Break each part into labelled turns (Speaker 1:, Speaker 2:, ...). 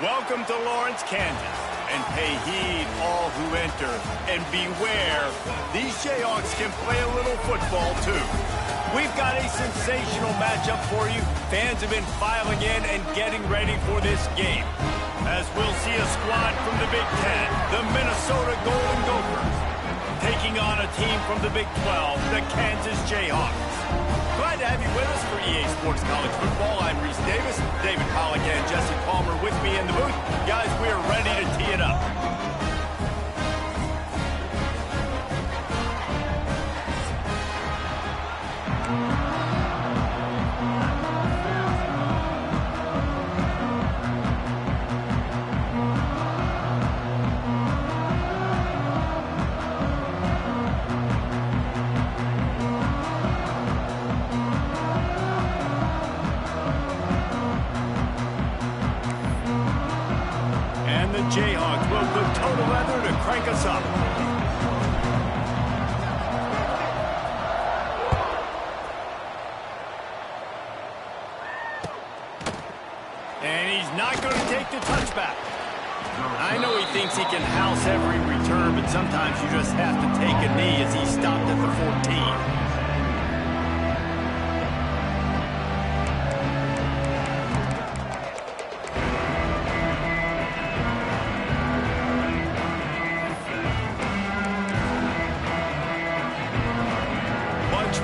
Speaker 1: Welcome to Lawrence, Kansas, and pay heed all who enter, and beware, these Jayhawks can play a little football too. We've got a sensational matchup for you. Fans have been filing in and getting ready for this game, as we'll see a squad from the Big Ten, the Minnesota Golden Gophers, taking on a team from the Big 12, the Kansas Jayhawks. Glad to have you with us for EA Sports College Football. I'm Reese Davis, David Pollock and Jesse Palmer with me in the booth. Guys, we are ready to tee it up. Jayhawks will go total leather to crank us up. And he's not going to take the touchback. I know he thinks he can house every return, but sometimes you just have to take a knee as he stopped at the 14.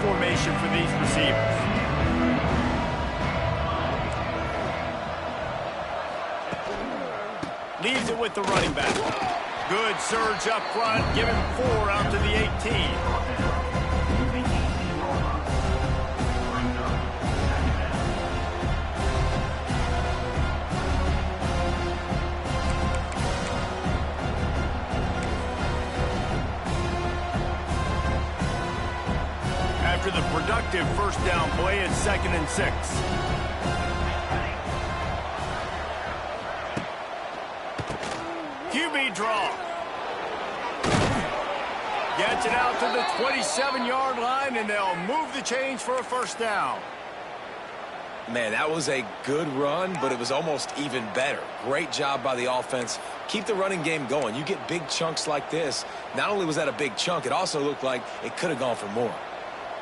Speaker 1: Formation for these receivers. Leaves it with the running back. Good surge up front. Give him 4 out to the 18. After the productive first down play, it's 2nd and 6. QB draw. Gets it out to the 27-yard line, and they'll move the chains for a first down.
Speaker 2: Man, that was a good run, but it was almost even better. Great job by the offense. Keep the running game going. You get big chunks like this. Not only was that a big chunk, it also looked like it could have gone for more.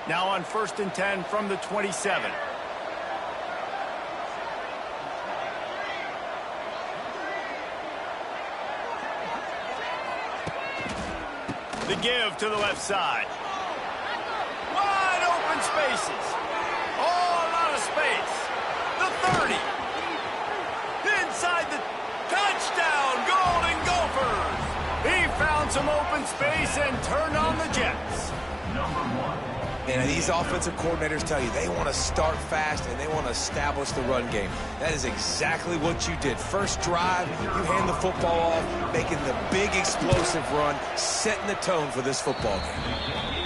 Speaker 1: Now on 1st and 10 from the 27. The give to the left side. Wide open spaces. Oh, a lot of space. The 30. Inside the touchdown, Golden Gophers. He found some open space and turned on the Jets.
Speaker 2: And these offensive coordinators tell you they want to start fast and they want to establish the run game. That is exactly what you did. First drive, you hand the football off, making the big explosive run, setting the tone for this football game.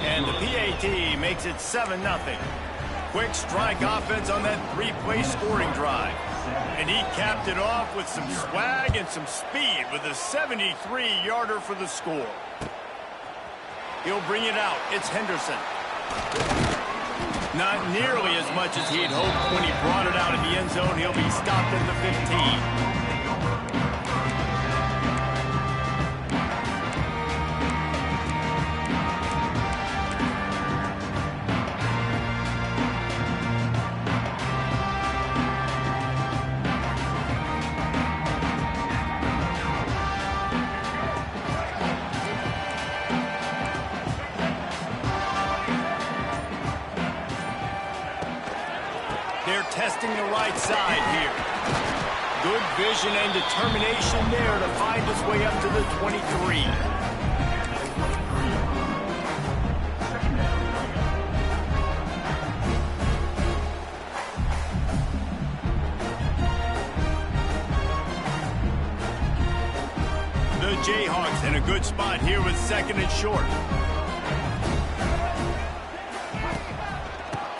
Speaker 1: And the PAT makes it 7-0. Quick strike offense on that 3-play scoring drive. And he capped it off with some swag and some speed with a 73-yarder for the score. He'll bring it out. It's Henderson. Not nearly as much as he'd hoped when he brought it out of the end zone. He'll be stopped at the 15. They're testing the right side here. Good vision and determination there to find his way up to the 23. The Jayhawks in a good spot here with 2nd and short.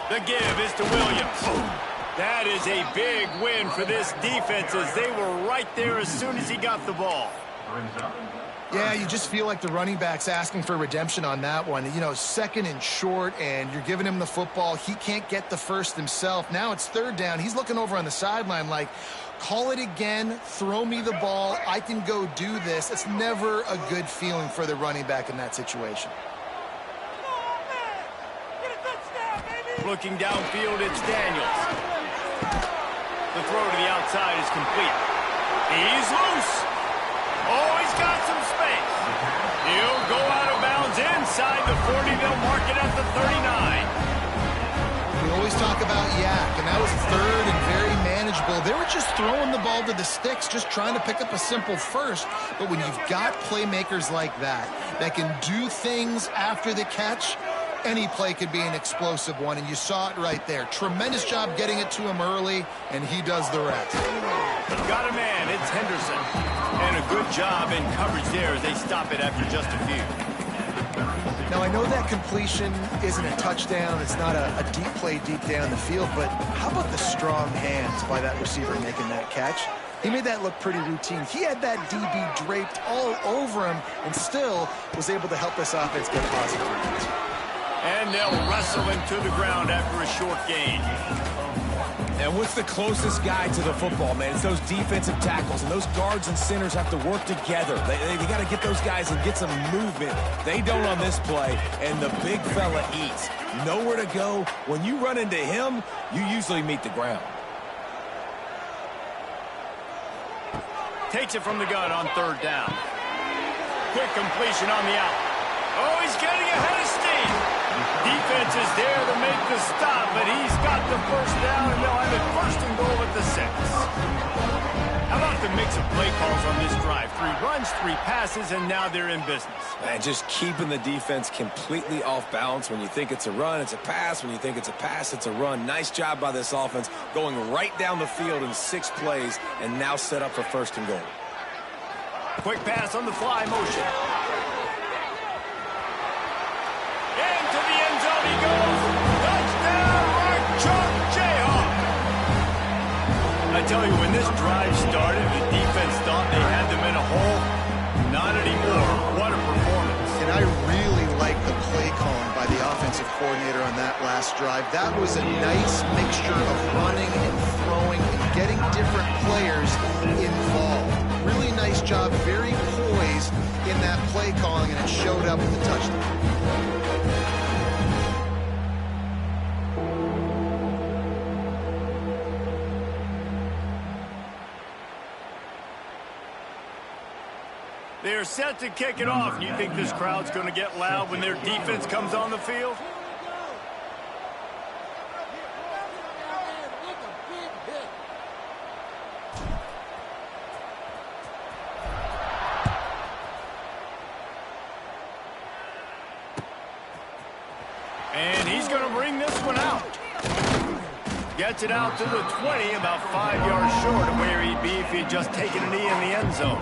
Speaker 1: The give is to Williams. That is a big win for this defense as they were right there as soon as he got the ball.
Speaker 3: Yeah, you just feel like the running back's asking for redemption on that one. You know, 2nd and short, and you're giving him the football. He can't get the first himself. Now it's 3rd down. He's looking over on the sideline like, call it again, throw me the ball, I can go do this. It's never a good feeling for the running back in that situation.
Speaker 1: Looking downfield, it's Daniels. The throw to the outside is complete. He's loose. Oh, he's got some space. He'll go out of bounds inside the 40. They'll mark it at the 39.
Speaker 3: We always talk about yak, and that was 3rd and very manageable. They were just throwing the ball to the sticks, just trying to pick up a simple first. But when you've got playmakers like that can do things after the catch, any play could be an explosive one, and you saw it right there. Tremendous job getting it to him early, and he does the rest.
Speaker 1: Got a man, it's Henderson. And a good job in coverage there as they stop it after just a few.
Speaker 3: Now, I know that completion isn't a touchdown. It's not a deep play deep down the field, but how about the strong hands by that receiver making that catch? He made that look pretty routine. He had that DB draped all over him and still was able to help this offense get positive yards.
Speaker 1: And they'll wrestle him to the ground after a short gain.
Speaker 2: And what's the closest guy to the football, man? It's those defensive tackles, and those guards and centers have to work together. They got to get those guys and get some movement. They don't on this play, and the big fella eats. Nowhere to go. When you run into him, you usually meet the ground.
Speaker 1: Takes it from the gun on 3rd down. Quick completion on the out. Oh, he's getting ahead of steam. Defense is there to make the stop, but he's got the first down, and they'll have it 1st and goal at the 6. How about the mix of play calls on this drive? 3 runs, 3 passes, and now they're in business.
Speaker 2: And just keeping the defense completely off balance. When you think it's a run, it's a pass. When you think it's a pass, it's a run. Nice job by this offense, going right down the field in 6 plays, and now set up for 1st and goal.
Speaker 1: Quick pass on the fly motion. Into the end zone he goes. Touchdown, Mark Chunk Jayhawk. I tell you, when this drive started, the defense thought they had them in a hole. Not anymore. What a performance.
Speaker 3: And I really like the play calling by the offensive coordinator on that last drive. That was a nice mixture of running and throwing and getting different players involved. Really nice job, very poised in that play calling, and it showed up with the touchdown.
Speaker 1: They're set to kick it off. You think this crowd's going to get loud when their defense comes on the field? And he's going this one out. Gets it out to the 20, about 5 yards short of where he'd be if he'd just taken a knee in the end zone.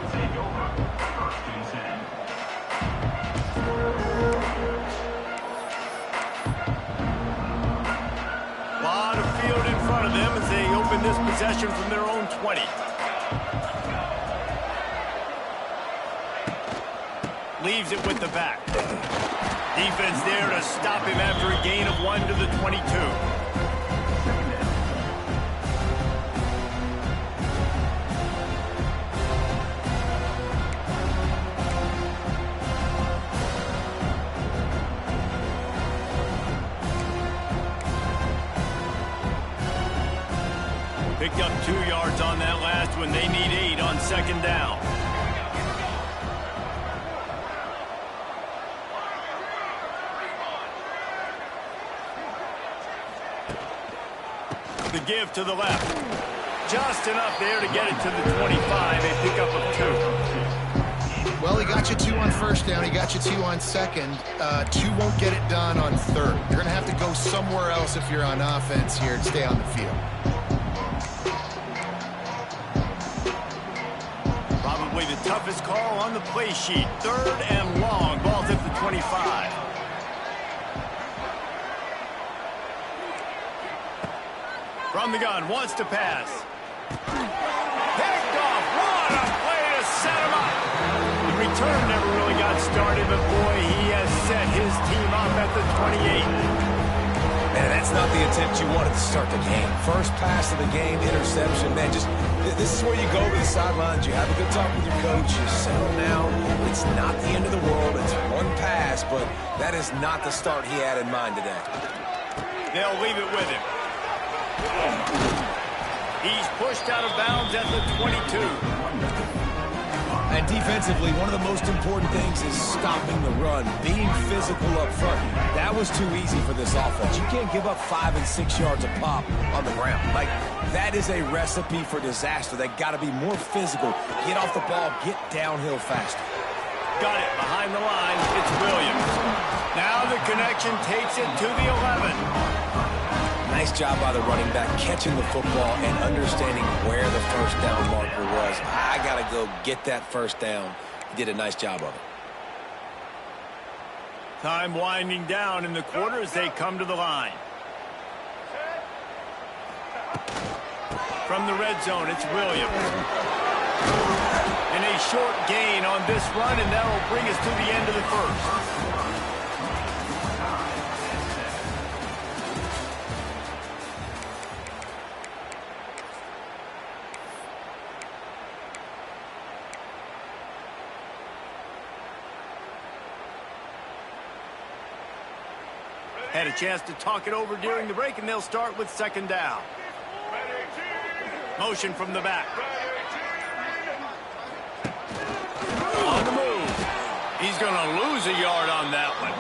Speaker 1: A lot of field in front of them as they open this possession from their own 20. Leaves it with the back. Defense there to stop him after a gain of 1 to the 22. Picked up 2 yards on that last one. They need 8 on second down. The give to the left. Just enough there to get it to the 25. A pickup of 2.
Speaker 3: Well, he got you 2 on first down. He got you 2 on second. 2 won't get it done on third. You're going to have to go somewhere else if you're on offense here and stay on the field.
Speaker 1: Probably the toughest call on the play sheet. 3rd and long. Ball's at the 25. From the gun, wants to pass. Picked off. What a play to set him up. The return never really got started, but boy, he has set his team up at the 28.
Speaker 2: Man, that's not the attempt you wanted to start the game. First pass of the game, interception. Man, just this is where you go to the sidelines. You have a good talk with your coach. You settle down. It's not the end of the world. It's one pass, but that is not the start he had in mind today.
Speaker 1: They'll leave it with him. He's pushed out of bounds at the 22.
Speaker 2: And defensively, one of the most important things is stopping the run, being physical up front. That was too easy for this offense. You can't give up 5 and 6 yards a pop on the ground. Like, that is a recipe for disaster. They got to be more physical. Get off the ball, get downhill faster.
Speaker 1: Got it behind the line. It's Williams. Now the connection takes it to the 11.
Speaker 2: Nice job by the running back catching the football and understanding where the first down marker was. I got to go get that first down. He did a nice job of it.
Speaker 1: Time winding down in the quarter as they come to the line. From the red zone, it's Williams. And a short gain on this run, and that will bring us to the end of the first. Had a chance to talk it over during the break, and they'll start with second down. Motion from the back. On the move. He's going to lose a yard on that one.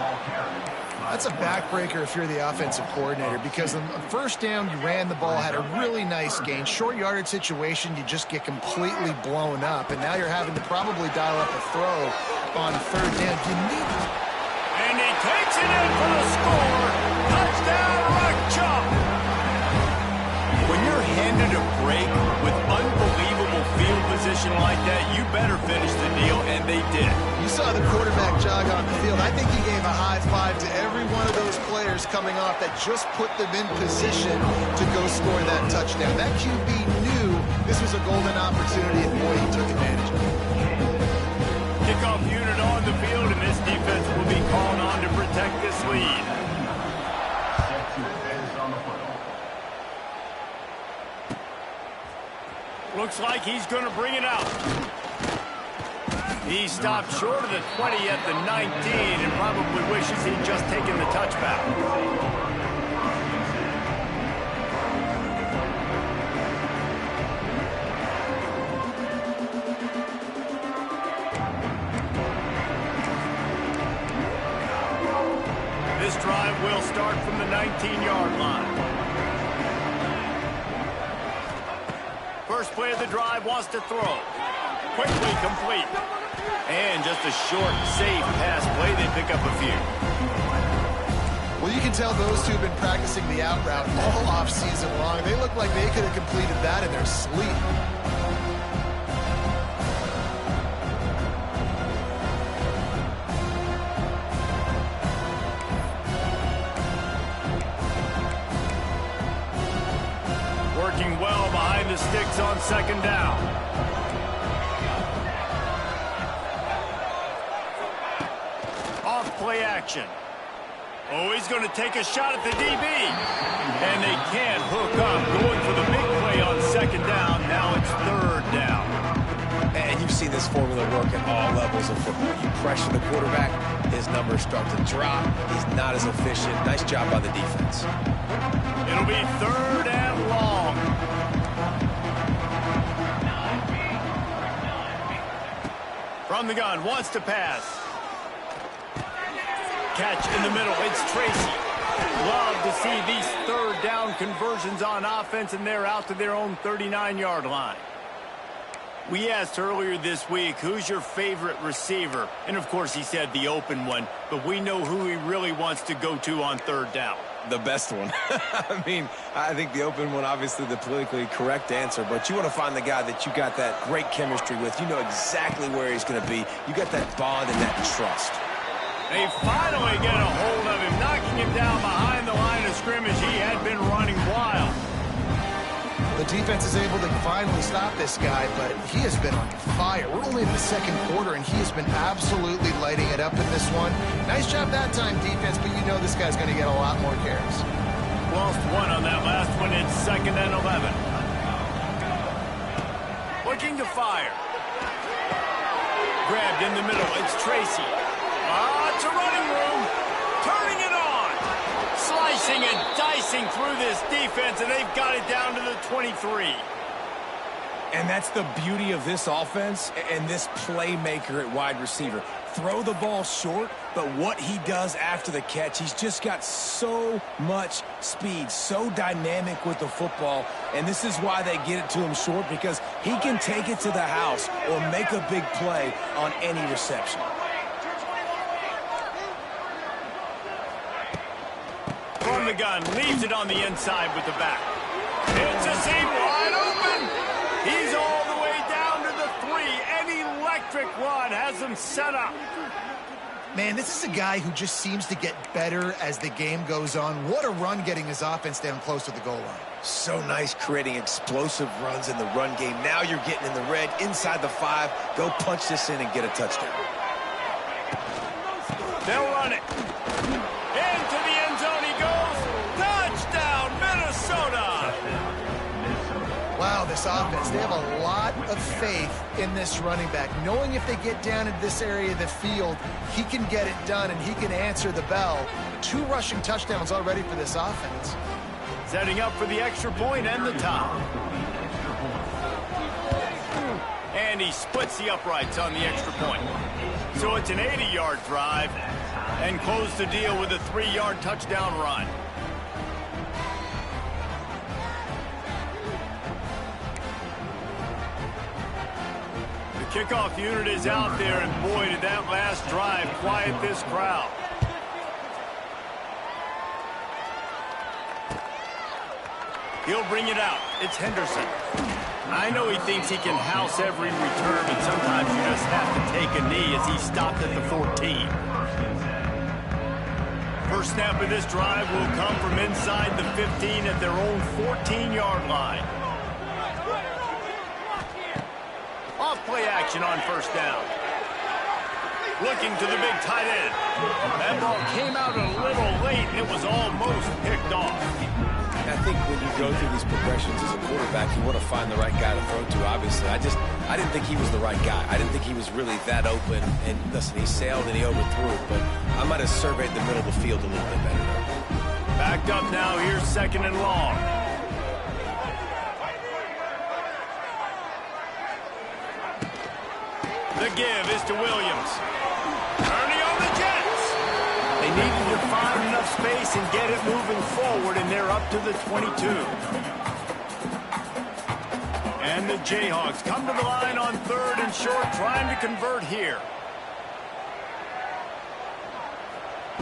Speaker 3: That's a backbreaker if you're the offensive coordinator, because on first down, you ran the ball, had a really nice gain. Short yardage situation, you just get completely blown up, and now you're having to probably dial up a throw on third down. You need...
Speaker 1: And he takes it in for the score. Touchdown, Rockchop. When you're handed a break with unbelievable field position like that, you better finish the deal, and they did.
Speaker 3: You saw the quarterback jog on the field. I think he gave a high five to every one of those players coming off that just put them in position to go score that touchdown. That QB knew this was a golden opportunity, and boy, he took advantage of it.
Speaker 1: Kickoff unit on the field, and this defense will be called on to protect this lead. Looks like he's going to bring it out. He stopped short of the 20 at the 19 and probably wishes he'd just taken the touchback. This drive will start from the 19-yard line. First play of the drive wants to throw. Quickly complete. And just a short, safe pass play. They pick up a few.
Speaker 3: Well, you can tell those two have been practicing the out route all off season long. They look like they could have completed that in their sleep.
Speaker 1: Working well behind the sticks on second down. Off play action. Oh, he's going to take a shot at the DB. And they can't hook up. Going for the big play on second down. Now it's third down.
Speaker 2: And you've seen this formula work at all levels of football. You pressure the quarterback, his numbers start to drop. He's not as efficient. Nice job by the defense.
Speaker 1: It'll be third and long. From the gun, wants to pass. Catch in the middle, it's Tracy. Love to see these third down conversions on offense, and they're out to their own 39-yard line. We asked earlier this week, who's your favorite receiver? And, of course, he said the open one, but we know who he really wants to go to on third down.
Speaker 2: The best one. I mean, I think the open one, obviously the politically correct answer, but you want to find the guy that you got that great chemistry with. You know exactly where he's going to be. You got that bond and that trust.
Speaker 1: They finally get a hold of him, knocking him down behind the line of scrimmage. He had been running wild.
Speaker 3: The defense is able to finally stop this guy, but he has been on fire. We're only in the second quarter, and he has been absolutely lighting it up in this one. Nice job that time, defense, but you know this guy's going to get a lot more carries.
Speaker 1: Lost one on that last one. It's second and 11. Looking to fire. Grabbed in the middle. It's Tracy. It's a running room. Turning it on. Slicing and dicing through this defense, and they've got it down to the 23.
Speaker 2: And that's the beauty of this offense and this playmaker at wide receiver. Throw the ball short, but what he does after the catch, he's just got so much speed, so dynamic with the football, and this is why they get it to him short, because he can take it to the house or make a big play on any reception.
Speaker 1: From the gun, leaves it on the inside with the back. It's a seam wide open. He's all the way down to the 3. An electric run has him set up.
Speaker 3: Man, this is a guy who just seems to get better as the game goes on. What a run getting his offense down close to the goal line.
Speaker 2: So nice creating explosive runs in the run game. Now you're getting in the red, inside the 5. Go punch this in and get a touchdown.
Speaker 1: They'll run it. Into the end zone he goes. Touchdown, Minnesota.
Speaker 3: Wow, this offense, they have a lot of faith in this running back. Knowing if they get down in this area of the field, he can get it done and he can answer the bell. 2 rushing touchdowns already for this offense.
Speaker 1: Setting up for the extra point and the top. And he splits the uprights on the extra point. So it's an 80-yard drive and close the deal with a 3-yard touchdown run. The kickoff unit is out there, and boy, did that last drive quiet this crowd. He'll bring it out. It's Henderson. I know he thinks he can house every return, but sometimes you just have to take a knee as he stopped at the 14. First snap of this drive will come from inside the 15 at their own 14-yard line. Off play action on first down. Looking to the big tight end. That ball came out a little late, and it was almost picked off.
Speaker 2: I think when you go through these progressions as a quarterback, you want to find the right guy to throw to, obviously. I didn't think he was the right guy. I didn't think he was really that open. And listen, he sailed and he overthrew it, but I might have surveyed the middle of the field a little bit better.
Speaker 1: Backed up now, here's second and long. The give is to Williams. Turning on the Jets. They needed to find enough space and get it moving forward, and they're up to the 22. And the Jayhawks come to the line on third and short, trying to convert here.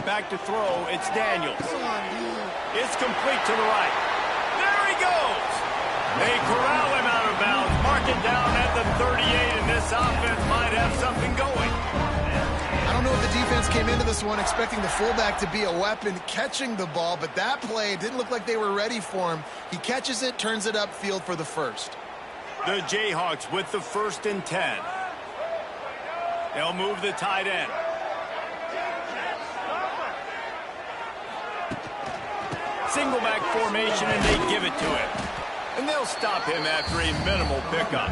Speaker 1: back to throw. It's Daniels. It's complete to the right. There he goes. They corral him out of bounds. Mark it down at the 38, and this offense might have something going.
Speaker 3: I don't know if the defense came into this one expecting the fullback to be a weapon catching the ball, but that play didn't look like they were ready for him. He catches it, turns it upfield for the first.
Speaker 1: The Jayhawks with the 1st and 10. They'll move the tight end. Single back formation, and they give it to him. And they'll stop him after a minimal pickup.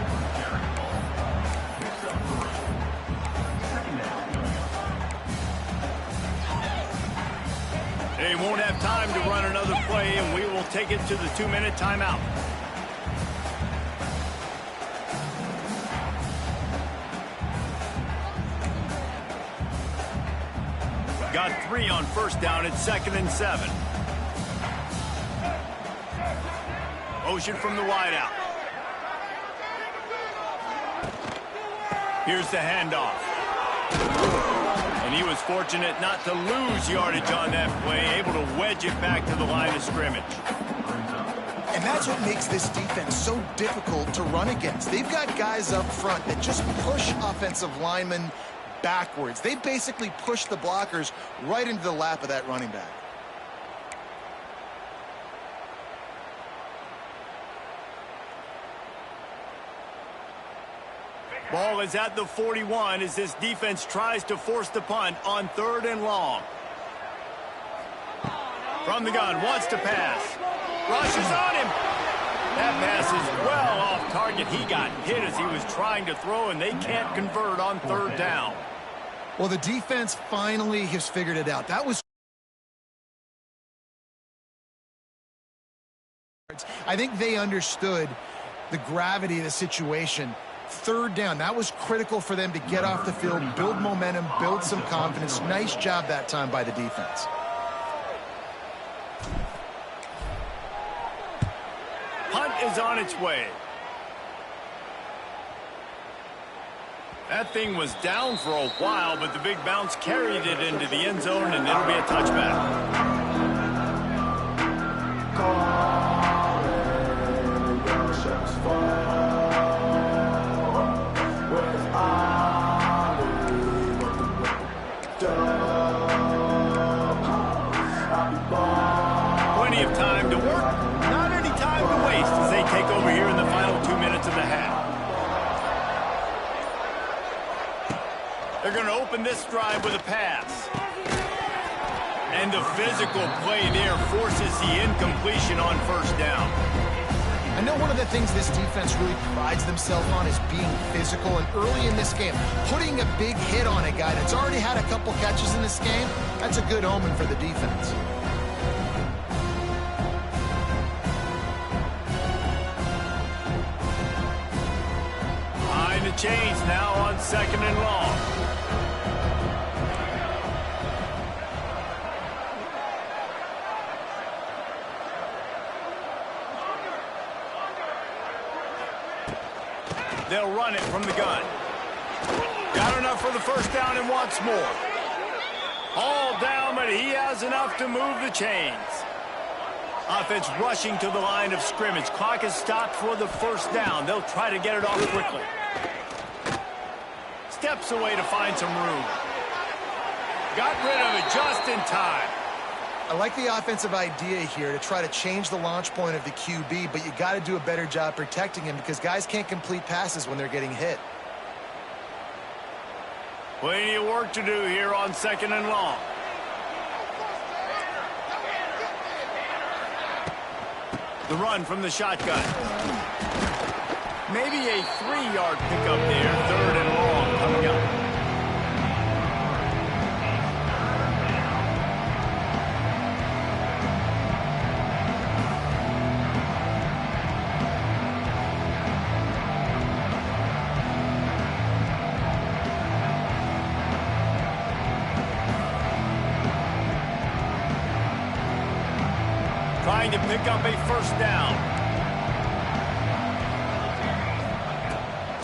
Speaker 1: They won't have time to run another play, and we will take it to the 2-minute timeout. Got 3 on 1st down. It's 2nd and 7. Motion from the wideout. Here's the handoff. And he was fortunate not to lose yardage on that play, able to wedge it back to the line of scrimmage.
Speaker 3: And that's what makes this defense so difficult to run against. They've got guys up front that just push offensive linemen backwards. They basically push the blockers right into the lap of that running back.
Speaker 1: Ball is at the 41 as this defense tries to force the punt on 3rd and long. From the gun, wants to pass. Rushes on him. That pass is well off target. He got hit as he was trying to throw, and they can't convert on 3rd down.
Speaker 3: Well, the defense finally has figured it out. That was... I think they understood the gravity of the situation. 3rd down, that was critical for them to get off the field, build momentum, build some confidence. Nice job that time by the defense.
Speaker 1: Punt is on its way. That thing was down for a while, but the big bounce carried it into the end zone, and it'll be a touchback. Plenty of time to work, not any time to waste as they take over here in the final 2 minutes of the half. They're going to open this drive with a pass. And the physical play there forces the incompletion on 1st down.
Speaker 3: I know one of the things this defense really prides themselves on is being physical, and early in this game, putting a big hit on a guy that's already had a couple catches in this game, that's a good omen for the defense.
Speaker 1: Behind the chains now on 2nd and long. They'll run it from the gun. Got enough for the 1st down and wants more. All down, but he has enough to move the chains. Offense rushing to the line of scrimmage. Clock is stopped for the 1st down. They'll try to get it off quickly. Steps away to find some room. Got rid of it just in time.
Speaker 3: I like the offensive idea here to try to change the launch point of the QB, but you got to do a better job protecting him because guys can't complete passes when they're getting hit.
Speaker 1: Plenty of work to do here on 2nd and long. The run from the shotgun. Maybe a 3-yard pickup there. 3rd and long coming up. Trying to pick up a 1st down.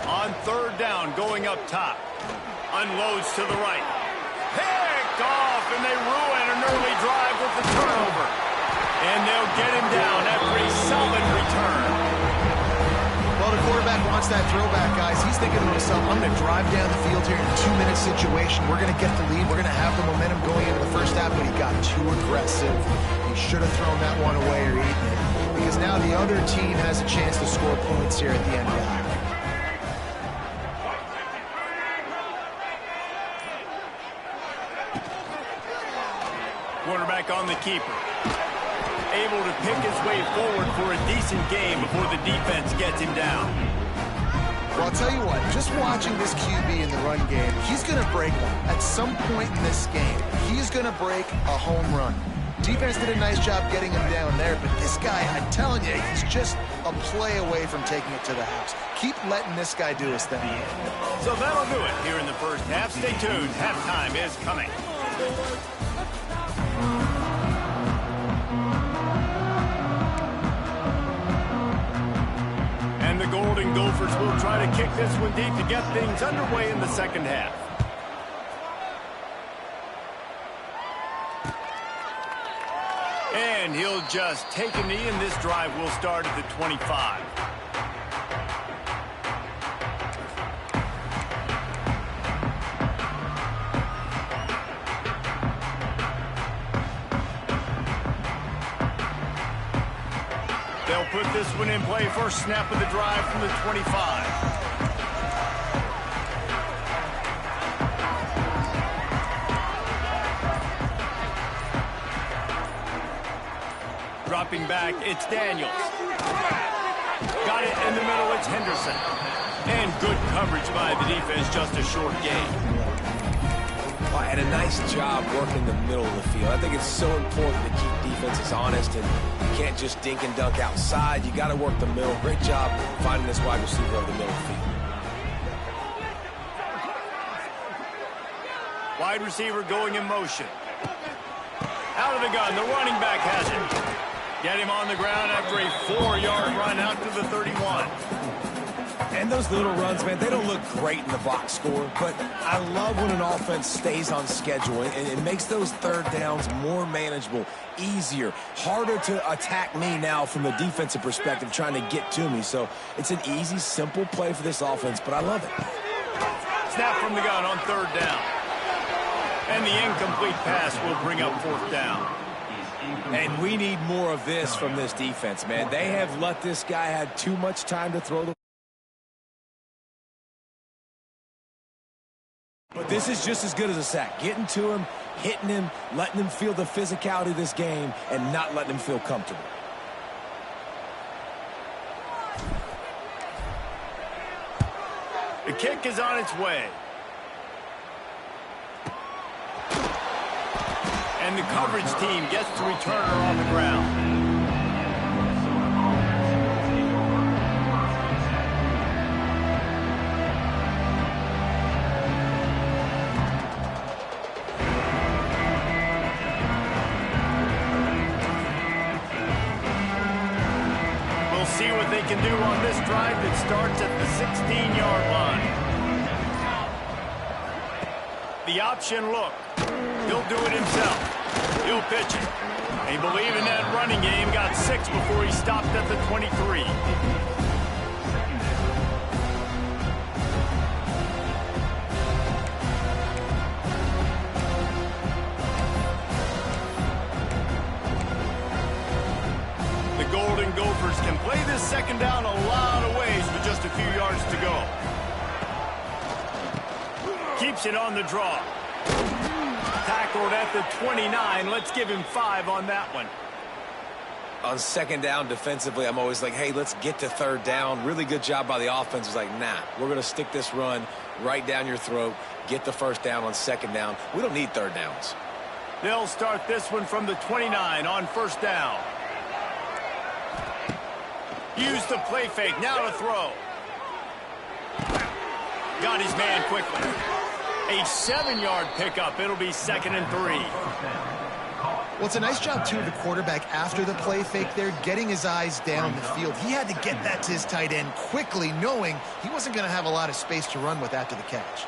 Speaker 1: On 3rd down, going up top. Unloads to the right. Here picked off, and they ruin an early drive with the turnover. And they'll get him down after a solid return.
Speaker 3: Well, the quarterback wants that throwback, guys. He's thinking to himself, I'm going to drive down the field here in a 2-minute situation. We're going to get the lead. We're going to have the momentum going into the first half, but he got too aggressive. He should have thrown that one away or eaten it, because now the other team has a chance to score points here at the end of the half.
Speaker 1: Quarterback on the keeper. Able to pick his way forward for a decent game before the defense gets him down.
Speaker 3: Well, I'll tell you what, just watching this QB in the run game, he's going to break one. At some point in this game, he's going to break a home run. Defense did a nice job getting him down there, but this guy, I'm telling you, he's just a play away from taking it to the house. Keep letting this guy do his thing.
Speaker 1: So that'll do it here in the first half. Stay tuned. Halftime is coming. And the Golden Gophers will try to kick this one deep to get things underway in the second half. And he'll just take a knee, and this drive will start at the 25. They'll put this one in play. First snap of the drive from the 25. Dropping back, it's Daniels. Got it in the middle, it's Henderson. And good coverage by the defense, just a short game.
Speaker 2: Well, and a nice job working the middle of the field. I think it's so important to keep defenses honest, and you can't just dink and dunk outside. You got to work the middle. Great job finding this wide receiver over the middle of the field.
Speaker 1: Wide receiver going in motion. Out of the gun, the running back has it. Get him on the ground after a 4-yard run out to the 31.
Speaker 2: And those little runs, man, they don't look great in the box score, but I love when an offense stays on schedule, and it makes those third downs more manageable, easier, harder to attack me now from the defensive perspective trying to get to me. So it's an easy, simple play for this offense, but I love it.
Speaker 1: Snap from the gun on third down. And the incomplete pass will bring up fourth down.
Speaker 2: And we need more of this from this defense, man. They have let this guy have too much time to throw the... But this is just as good as a sack. Getting to him, hitting him, letting him feel the physicality of this game, and not letting him feel comfortable.
Speaker 1: The kick is on its way. And the coverage team gets to return her on the ground. We'll see what they can do on this drive that starts at the 16-yard line. The option look. He'll do it himself. He'll pitch it. They believe in that running game. Got 6 before he stopped at the 23. The Golden Gophers can play this second down a lot of ways with just a few yards to go. Keeps it on the draw. Tackled at the 29. Let's give him 5 on that one.
Speaker 2: On second down defensively, I'm always like, hey, let's get to third down. Really good job by the offense. It's like, nah, we're going to stick this run right down your throat, get the first down on second down. We don't need third downs.
Speaker 1: They'll start this one from the 29 on first down. Use the play fake. Now to throw. Got his man quickly. A 7-yard pickup. It'll be 2nd and 3.
Speaker 3: Well, it's a nice job, too, of the quarterback after the play fake there, getting his eyes down the field. He had to get that to his tight end quickly, knowing he wasn't going to have a lot of space to run with after the catch.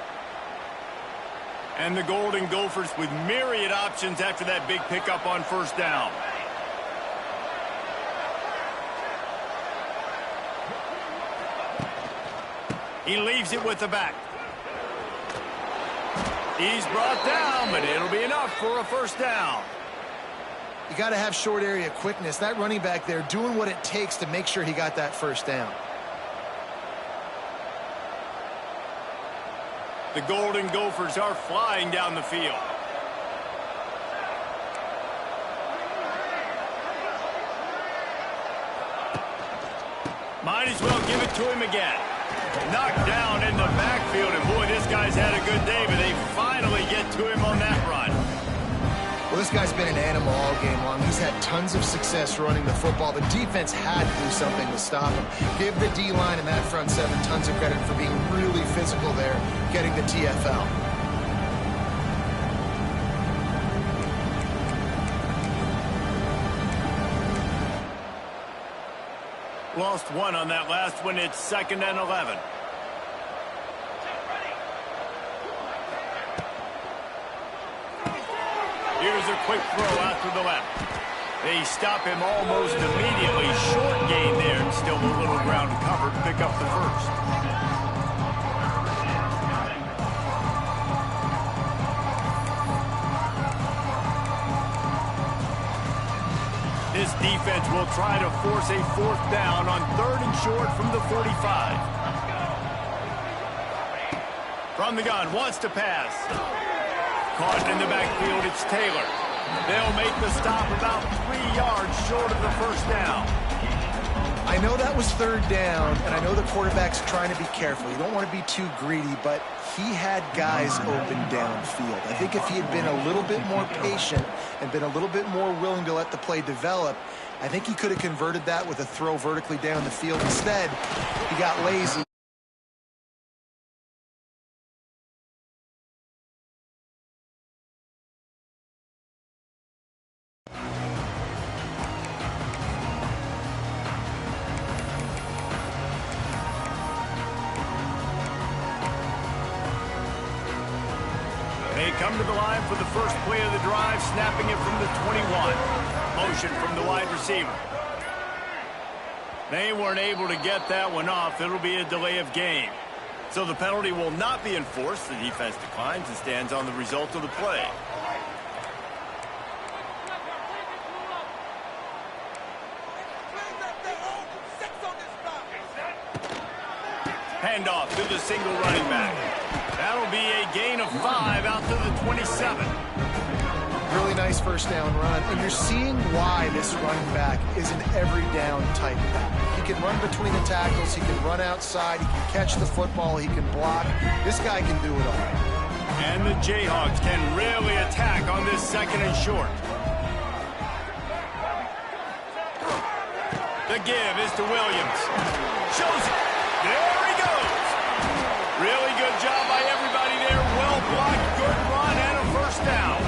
Speaker 1: And the Golden Gophers with myriad options after that big pickup on first down. He leaves it with the back. He's brought down, but it'll be enough for a first down.
Speaker 3: You got to have short area quickness. That running back there doing what it takes to make sure he got that first down.
Speaker 1: The Golden Gophers are flying down the field. Might as well give it to him again. Knocked down in the backfield, and boy, this guy's had a good day, but they finally get to him on that run.
Speaker 3: Well, this guy's been an animal all game long. He's had tons of success running the football. The defense had to do something to stop him. Give the D-line and that front seven tons of credit for being really physical there, getting the TFL.
Speaker 1: Lost one on that last one. It's 2nd and 11. Here's a quick throw out to the left. They stop him almost immediately. Short gain there, and still a little ground covered. Pick up the first. This defense will try to force a fourth down on 3rd and short from the 45. From the gun, wants to pass. Caught in the backfield, it's Taylor. They'll make the stop about 3 yards short of the first down.
Speaker 3: I know that was 3rd down, and I know the quarterback's trying to be careful. You don't want to be too greedy, but he had guys open downfield. I think if he had been a little bit more patient and been a little bit more willing to let the play develop, I think he could have converted that with a throw vertically down the field. Instead, he got lazy.
Speaker 1: They come to the line for the first play of the drive, snapping it from the 21. Motion from the wide receiver. They weren't able to get that one off. It'll be a delay of game. So the penalty will not be enforced. The defense declines and stands on the result of the play. Handoff to the single running back. That'll be a gain of 5 out to the 27.
Speaker 3: Really nice first down run, and you're seeing why this running back is an every down type back. He can run between the tackles, he can run outside, he can catch the football, he can block. This guy can do it all.
Speaker 1: And the Jayhawks can really attack on this 2nd and short. The give is to Williams. Shows it. There he goes. Really good job by everybody there. Well blocked, good run, and a first down.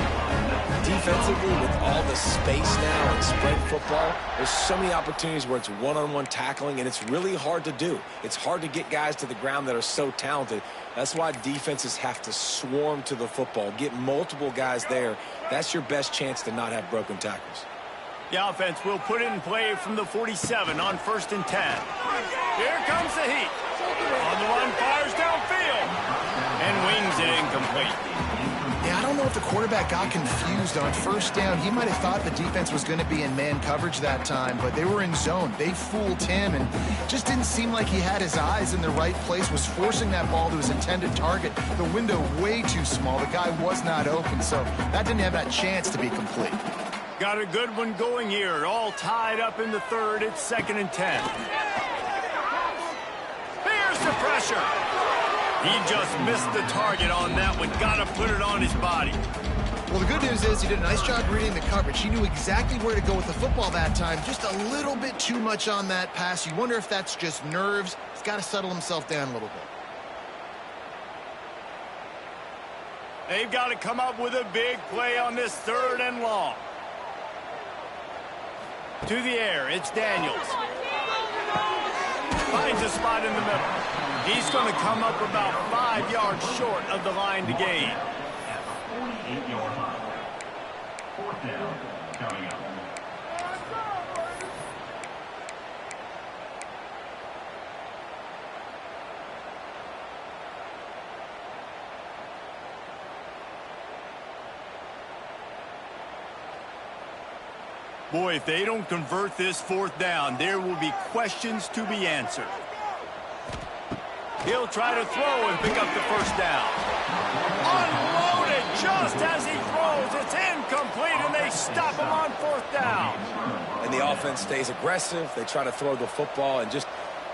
Speaker 2: Defensively, with all the space now and spread football, there's so many opportunities where it's one-on-one tackling, and it's really hard to do. It's hard to get guys to the ground that are so talented. That's why defenses have to swarm to the football, get multiple guys there. That's your best chance to not have broken tackles.
Speaker 1: The offense will put it in play from the 47 on 1st and 10. Here comes the heat. On the run, fires downfield. And wings it incomplete.
Speaker 3: Yeah, I don't know if the quarterback got confused on first down. He might have thought the defense was going to be in man coverage that time, but they were in zone. They fooled him, and just didn't seem like he had his eyes in the right place, was forcing that ball to his intended target. The window way too small. The guy was not open, so that didn't have that chance to be complete.
Speaker 1: Got a good one going here. All tied up in the 3rd. It's 2nd and 10. Here's the pressure. He just missed the target on that one. Got to put it on his body.
Speaker 3: Well, the good news is he did a nice job reading the coverage. He knew exactly where to go with the football that time. Just a little bit too much on that pass. You wonder if that's just nerves. He's got to settle himself down a little bit.
Speaker 1: They've got to come up with a big play on this 3rd and long. To the air, it's Daniels. Finds a spot in the middle. He's going to come up about 5 yards short of the line to gain.
Speaker 4: 8-yard line. Fourth down, coming up.
Speaker 1: Boy, if they don't convert this fourth down, there will be questions to be answered. He'll try to throw and pick up the first down. Unloaded just as he throws. It's incomplete, and they stop him on fourth down.
Speaker 2: And the offense stays aggressive. They try to throw the football and just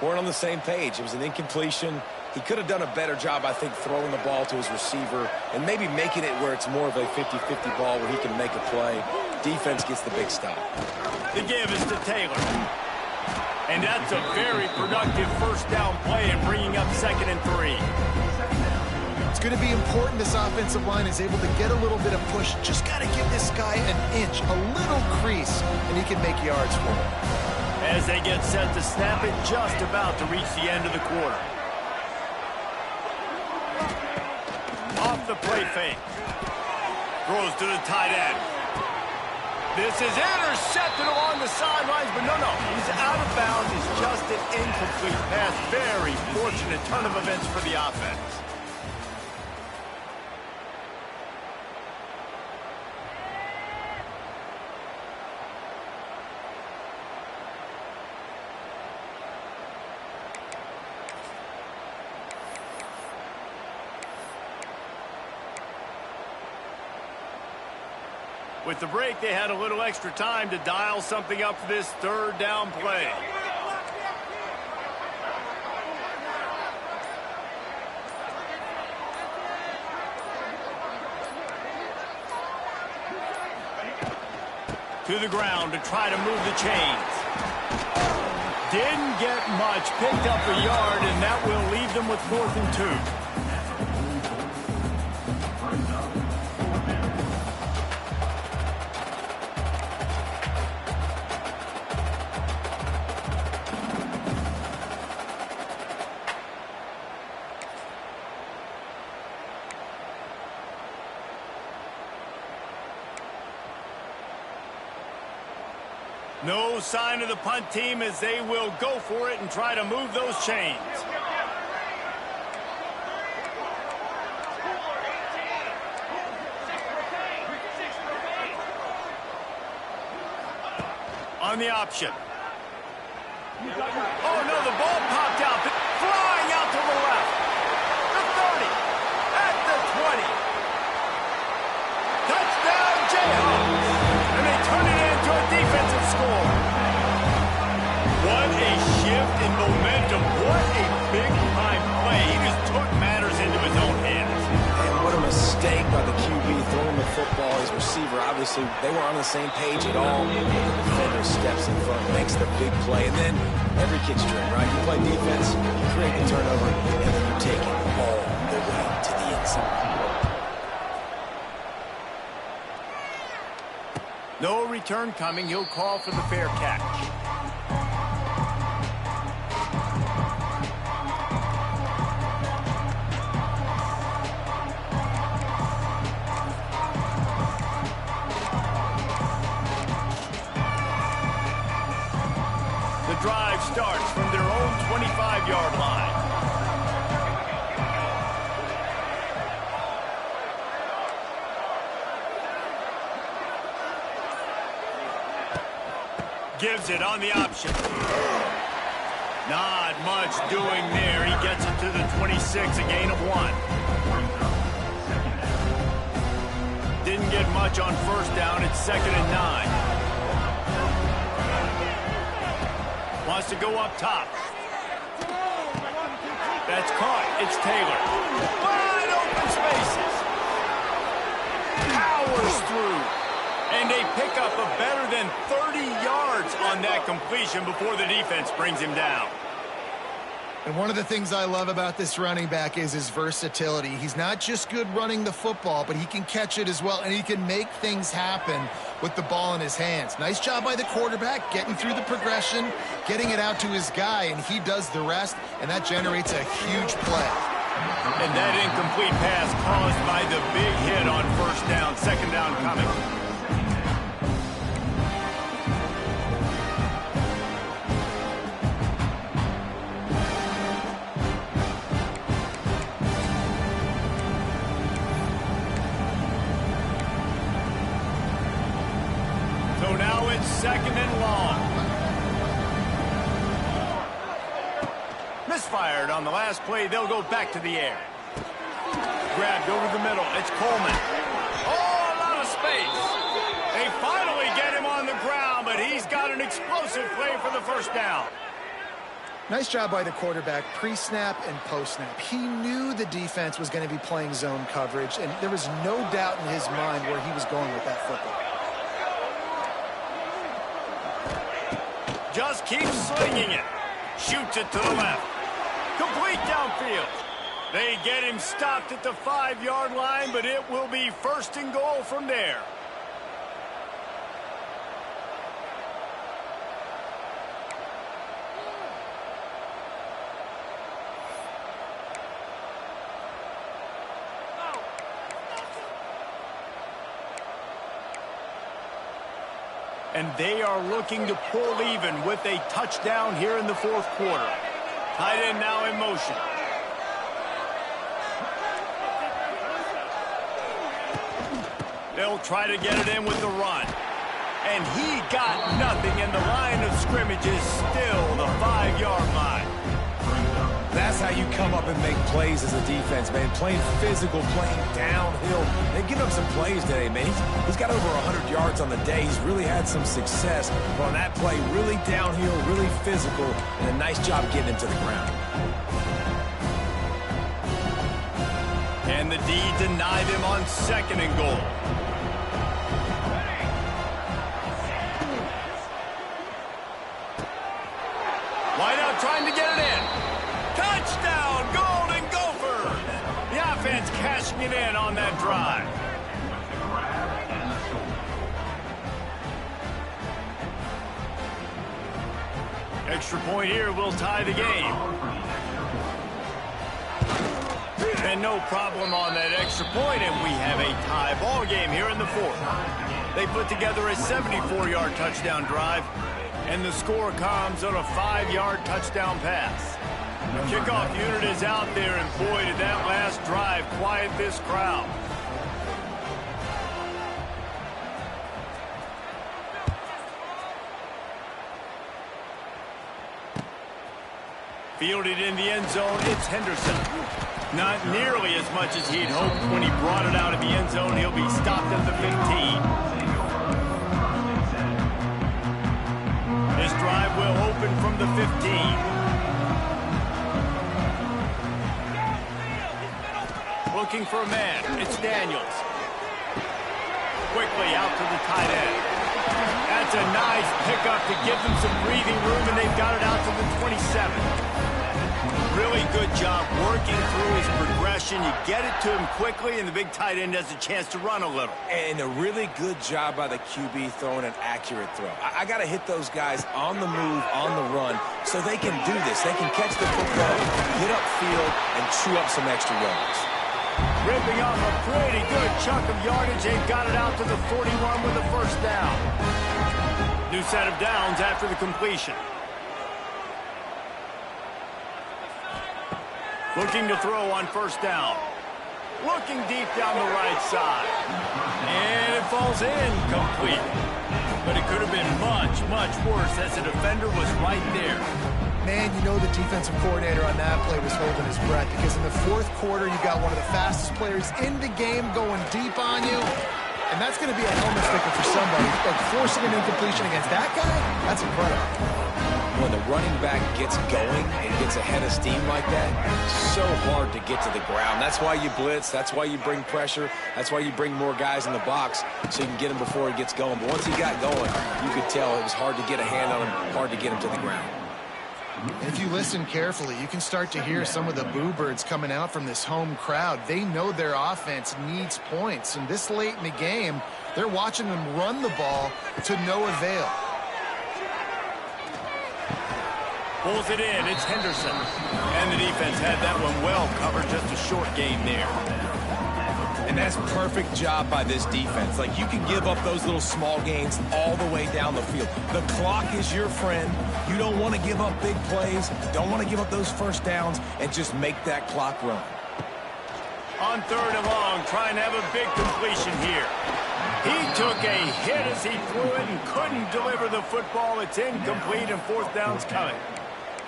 Speaker 2: weren't on the same page. It was an incompletion. He could have done a better job, I think, throwing the ball to his receiver and maybe making it where it's more of a 50-50 ball where he can make a play. Defense gets the big stop.
Speaker 1: The give is to Taylor. And that's a very productive first down play and bringing up 2nd and 3.
Speaker 3: It's going to be important this offensive line is able to get a little bit of push. Just got to give this guy an inch, a little crease, and he can make yards for him.
Speaker 1: As they get set to snap it, just about to reach the end of the quarter. Off the play fake. Throws to the tight end. This is intercepted along the sidelines, but no, he's out of bounds. It's just an incomplete pass. Very fortunate turn of events for the offense. With the break, they had a little extra time to dial something up for this third down play. To the ground to try to move the chains. Didn't get much, picked up a yard, and that will leave them with 4th and 2. No sign of the punt team as they will go for it and try to move those chains. On the option. Oh, no, the ball popped out. Flying out to the left. The 30. At the 20. Touchdown, Jayhawks. And they turn it into a defensive score. What a shift in momentum. What a big-time play. He just took matters into his own hands.
Speaker 2: And what a mistake by the QB throwing the football. His receiver, obviously, they were on the same page at all. The defender steps in front, makes the big play, and then every kid's dream, right? You play defense, you create the turnover, and then you take it all the way to the inside.
Speaker 1: No return coming. He'll call for the fair catch. The drive starts from their own 25-yard line. Gives it on the option. Not much doing there. He gets it to the 26, a gain of 1. Didn't get much on first down. It's 2nd and 9. Wants to go up top. That's caught. It's Taylor. Wide open spaces. Powers through. And they pick up a better than 30 yards on that completion before the defense brings him down.
Speaker 3: And one of the things I love about this running back is his versatility. He's not just good running the football, but he can catch it as well, and he can make things happen with the ball in his hands. Nice job by the quarterback, getting through the progression, getting it out to his guy, and he does the rest, and that generates a huge play.
Speaker 1: And that incomplete pass caused by the big hit on first down. Second down coming. So now it's second and long. Misfired on the last play. They'll go back to the air. Grabbed over the middle. It's Coleman. Oh, a lot of space. They finally get him on the ground, but he's got an explosive play for the first down.
Speaker 3: Nice job by the quarterback, pre-snap and post-snap. He knew the defense was going to be playing zone coverage, and there was no doubt in his mind where he was going with that football.
Speaker 1: Just keeps slinging it. Shoots it to the left. Complete downfield. They get him stopped at the 5-yard line, but it will be first and goal from there. And they are looking to pull even with a touchdown here in the fourth quarter. Tight end now in motion. They'll try to get it in with the run. And he got nothing, and the line of scrimmage is still the 5-yard line.
Speaker 2: That's how you come up and make plays as a defense, man. Playing physical, playing downhill. They've given up some plays today, man. He's got over 100 yards on the day. He's really had some success. But on that play, really downhill, really physical, and a nice job getting him to the ground.
Speaker 1: And the D denied him on second and goal. Wideout trying to get it in. Touchdown, Golden Gophers! The offense cashing it in on that drive. Extra point here will tie the game. And no problem on that extra point, and we have a tie ball game here in the fourth. They put together a 74-yard touchdown drive, and the score comes on a 5-yard touchdown pass. The kickoff unit is out there, and boy, did that last drive quiet this crowd. Fielded in the end zone, it's Henderson. Not nearly as much as he'd hoped when he brought it out of the end zone. He'll be stopped at the 15. This drive will open from the 15. Looking for a man. It's Daniels. Quickly out to the tight end. That's a nice pickup to give them some breathing room, and they've got it out to the 27. Really good job working through his progression. You get it to him quickly, and the big tight end has a chance to run a little.
Speaker 2: And a really good job by the QB throwing an accurate throw. I got to hit those guys on the move, on the run, so they can do this. They can catch the football, get upfield, and chew up some extra yards.
Speaker 1: Ripping off a pretty good chunk of yardage. They've got it out to the 41 with a first down. New set of downs after the completion. Looking to throw on first down. Looking deep down the right side. And it falls in complete. But it could have been much, much worse as the defender was right there.
Speaker 3: Man, you know the defensive coordinator on that play was holding his breath, because in the fourth quarter, you got one of the fastest players in the game going deep on you. And that's going to be a helmet sticker for somebody. Like forcing an incompletion against that guy, that's incredible.
Speaker 2: When the running back gets going and gets ahead of steam like that, so hard to get to the ground. That's why you blitz. That's why you bring pressure. That's why you bring more guys in the box so you can get him before he gets going. But once he got going, you could tell it was hard to get a hand on him, hard to get him to the ground.
Speaker 3: If you listen carefully, you can start to hear some of the boo birds coming out from this home crowd. They know their offense needs points, and this late in the game, they're watching them run the ball to no avail.
Speaker 1: Pulls it in. It's Henderson. And the defense had that one well covered. Just a short gain there.
Speaker 2: And that's perfect job by this defense. Like, you can give up those little small gains all the way down the field. The clock is your friend. You don't want to give up big plays. Don't want to give up those first downs and just make that clock run.
Speaker 1: On 3rd and long, trying to have a big completion here. He took a hit as he threw it and couldn't deliver the football. It's incomplete and 4th down's coming.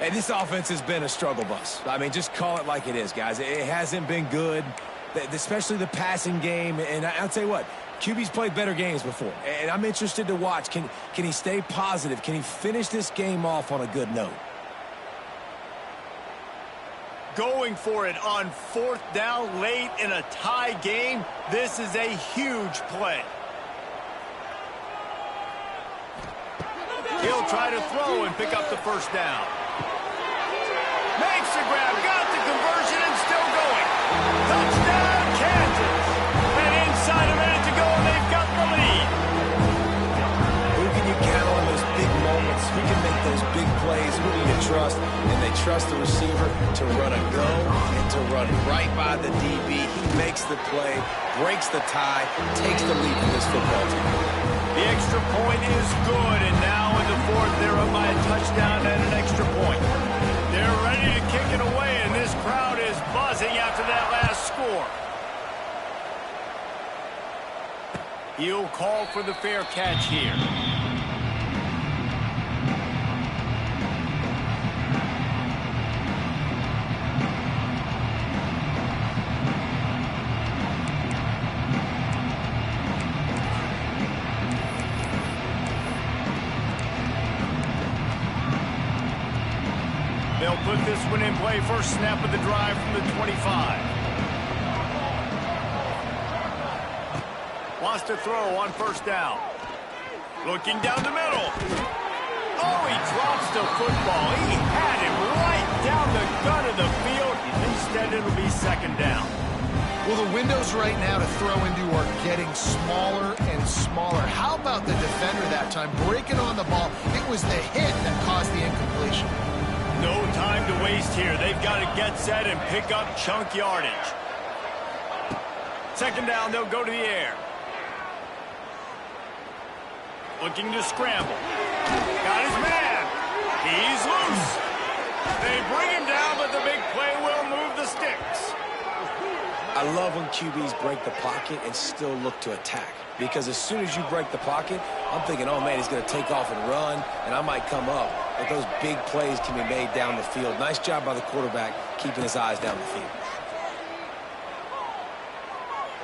Speaker 2: Hey, this offense has been a struggle bus. I mean, just call it like it is, guys. It hasn't been good, especially the passing game. And I'll tell you what, QB's played better games before. And I'm interested to watch. Can he stay positive? Can he finish this game off on a good note?
Speaker 1: Going for it on 4th down late in a tie game. This is a huge play. He'll try to throw and pick up the 1st down. Makes the grab, got the conversion, and still going. Touchdown, Kansas. And inside a minute to go, and they've got the lead.
Speaker 2: Who can you count on those big moments? Who can make those big plays? Who do you trust? And they trust the receiver to run a go and to run right by the DB. He makes the play, breaks the tie, takes the lead for this football team.
Speaker 1: The extra point is good, and now in the 4th, they're up by a touchdown and an extra point. They're ready to kick it away, and this crowd is buzzing after that last score. He'll call for the fair catch here. They'll put this one in play. First snap of the drive from the 25. Wants to throw on 1st down. Looking down the middle. Oh, he drops the football. He had him right down the gut of the field. Instead, it'll be 2nd down.
Speaker 3: Well, the windows right now to throw into are getting smaller and smaller. How about the defender that time breaking on the ball? It was the hit that caused the incompletion.
Speaker 1: No time to waste here. They've got to get set and pick up chunk yardage. 2nd down, they'll go to the air. Looking to scramble. Got his man. He's loose. They bring him down, but the big play will move the sticks.
Speaker 2: I love when QBs break the pocket and still look to attack. Because as soon as you break the pocket, I'm thinking, oh, man, he's going to take off and run, and I might come up. But those big plays can be made down the field. Nice job by the quarterback keeping his eyes down the field.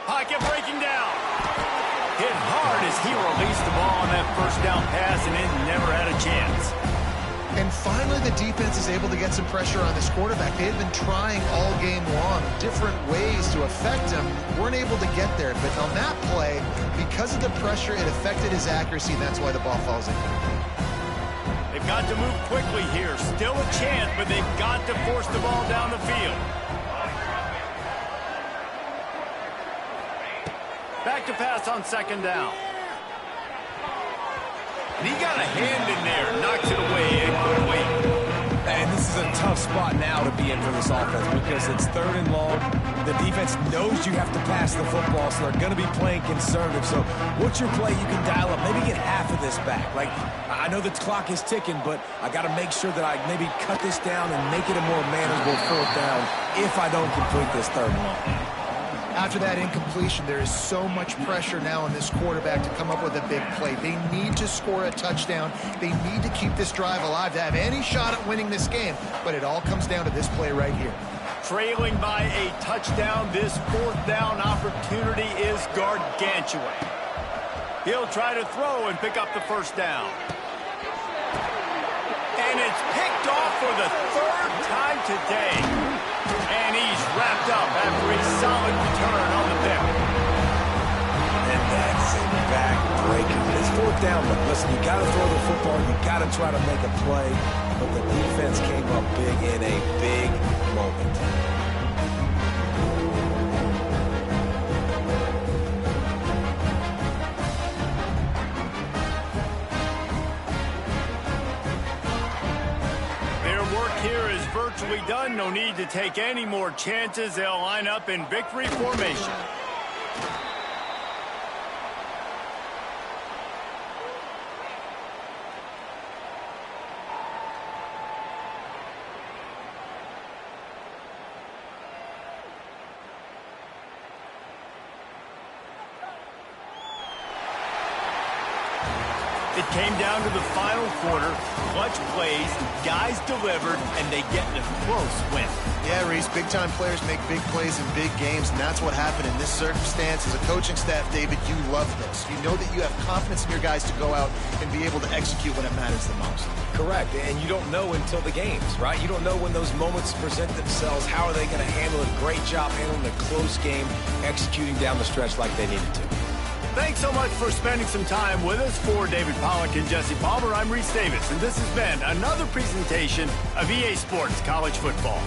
Speaker 1: Pocket breaking down. Hit hard as he released the ball on that 1st down pass, and it never had a chance.
Speaker 3: And finally, the defense is able to get some pressure on this quarterback. They had been trying all game long, different ways to affect him. Weren't able to get there. But on that play, because of the pressure, it affected his accuracy, and that's why the ball falls in.
Speaker 1: They've got to move quickly here. Still a chance, but they've got to force the ball down the field. Back to pass on 2nd down. And he got a hand in there, knocks it away, and couldn't wait.
Speaker 2: And this is a tough spot now to be in for this offense because it's 3rd and long. The defense knows you have to pass the football, so they're going to be playing conservative. So what's your play you can dial up? Maybe get half of this back. Like, I know the clock is ticking, but I got to make sure that I maybe cut this down and make it a more manageable 4th down if I don't complete this 3rd and long.
Speaker 3: After that incompletion, there is so much pressure now on this quarterback to come up with a big play. They need to score a touchdown. They need to keep this drive alive to have any shot at winning this game. But it all comes down to this play right here.
Speaker 1: Trailing by a touchdown, this 4th down opportunity is gargantuan. He'll try to throw and pick up the 1st down. And it's picked off for the 3rd time today. And he's wrapped up after a solid return on the pick.
Speaker 2: And that's it, back-breaking. It's 4th down, but listen, you got to throw the football. You got to try to make a play. But the defense came up big in a big moment.
Speaker 1: virtually done. No need to take any more chances. They'll line up in victory formation. It came down to the final quarter. Clutch plays, guys delivered, and they get a close win.
Speaker 3: Yeah, Reese, big-time players make big plays in big games, and that's what happened in this circumstance. As a coaching staff, David, you love this. You know that you have confidence in your guys to go out and be able to execute when it matters the most.
Speaker 2: Correct, and you don't know until the games, right? You don't know when those moments present themselves. How are they going to handle it? Great job handling a close game, executing down the stretch like they needed to.
Speaker 1: Thanks so much for spending some time with us. For David Pollack and Jesse Palmer, I'm Reese Davis, and this has been another presentation of EA Sports College Football.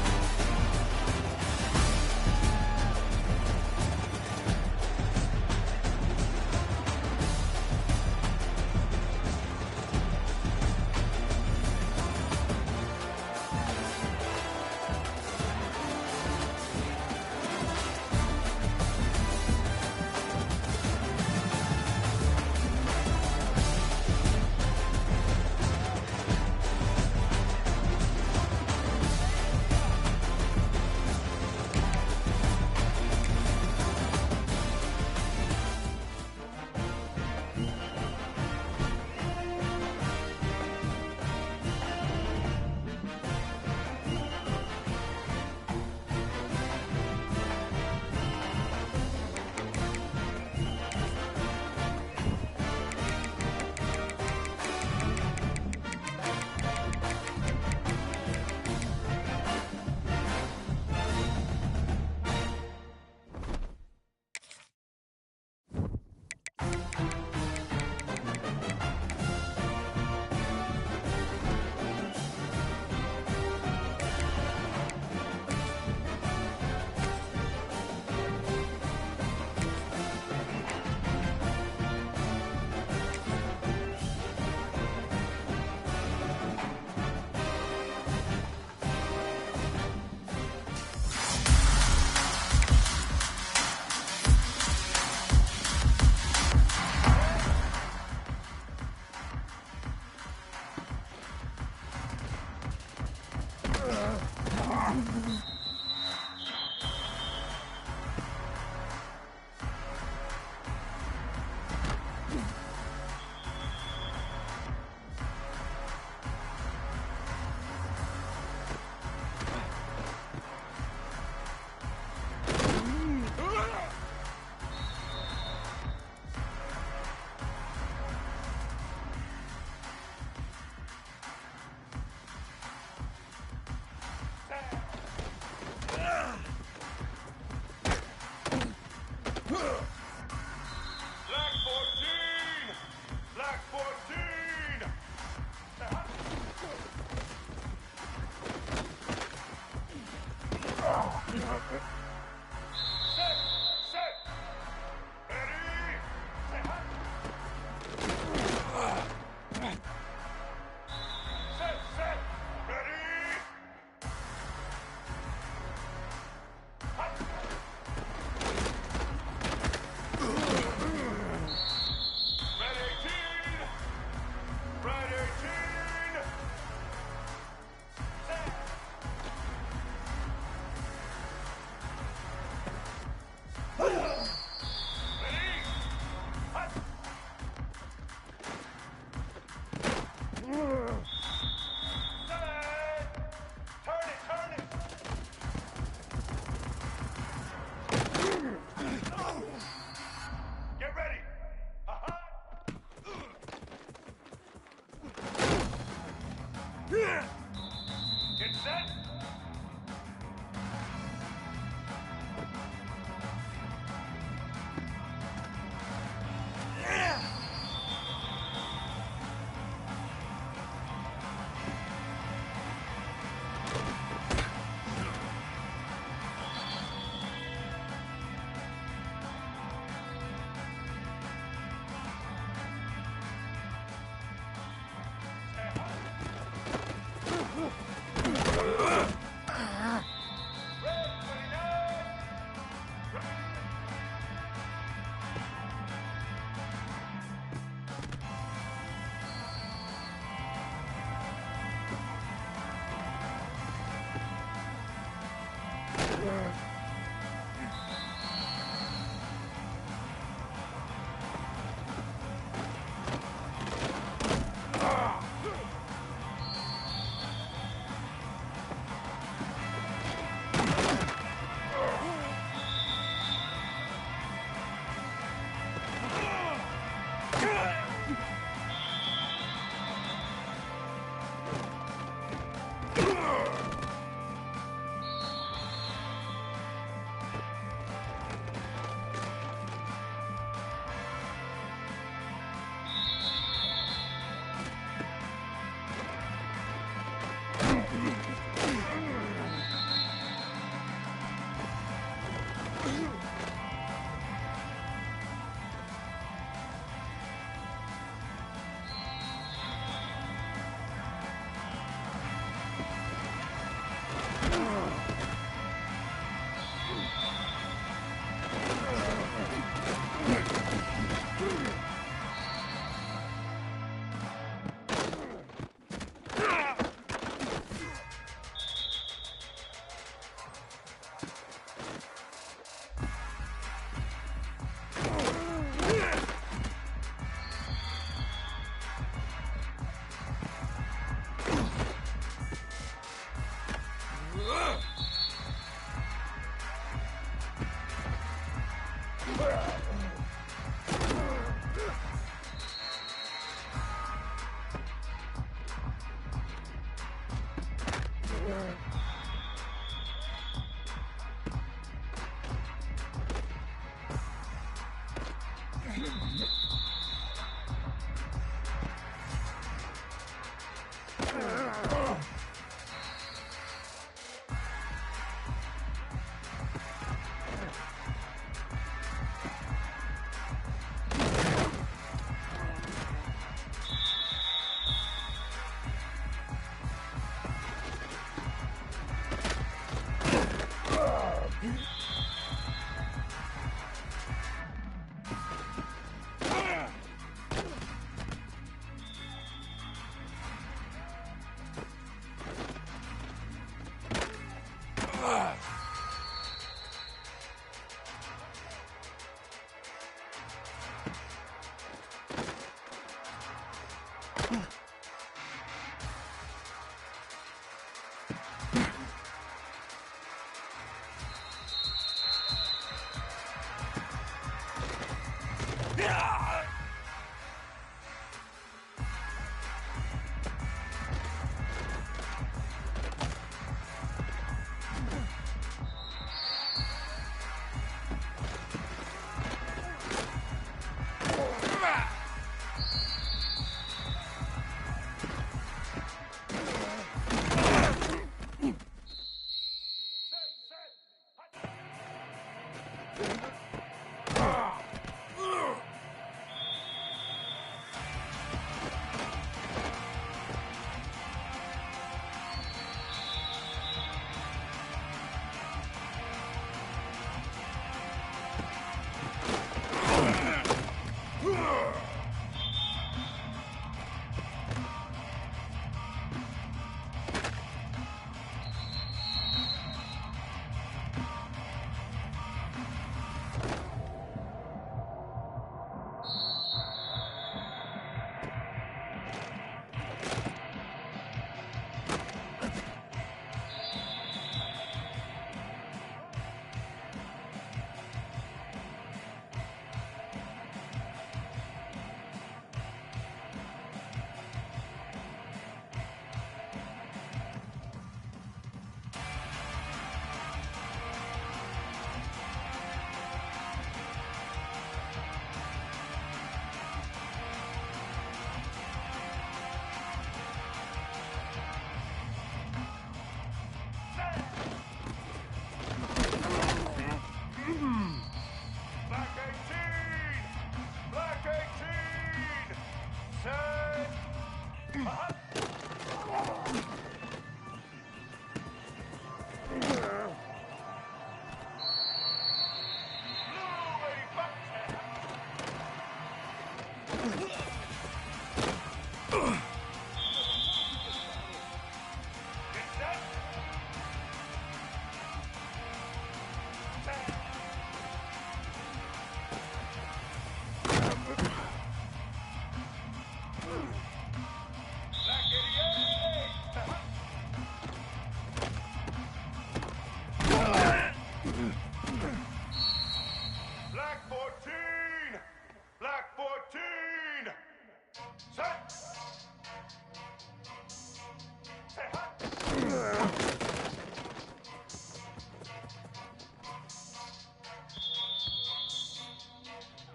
Speaker 1: Red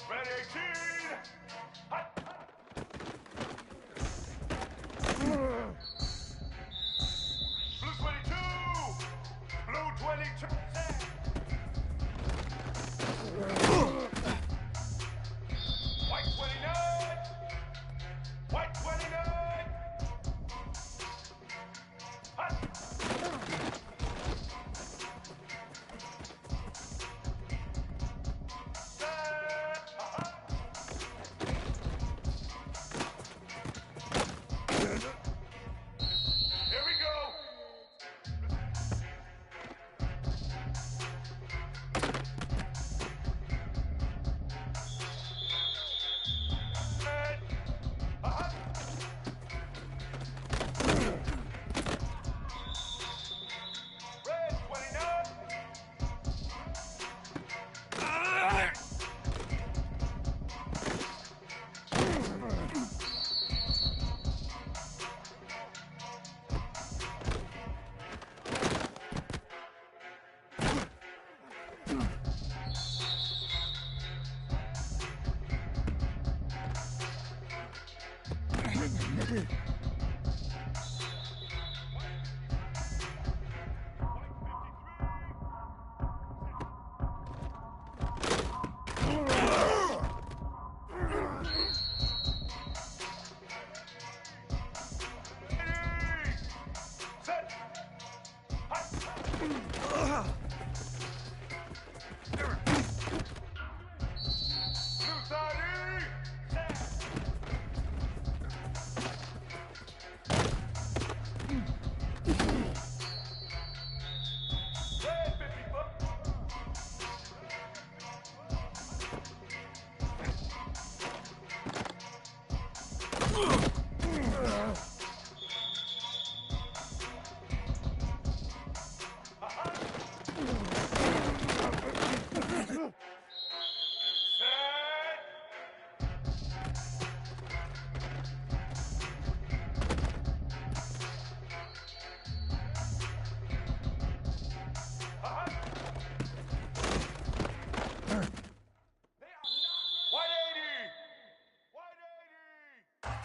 Speaker 1: 18. Hot. Blue 22. Blue 22. White 29. White 29. Hot. Here we go. Red. Red 29. Set. Blue 30. Red 54. Set. White 80. White 80.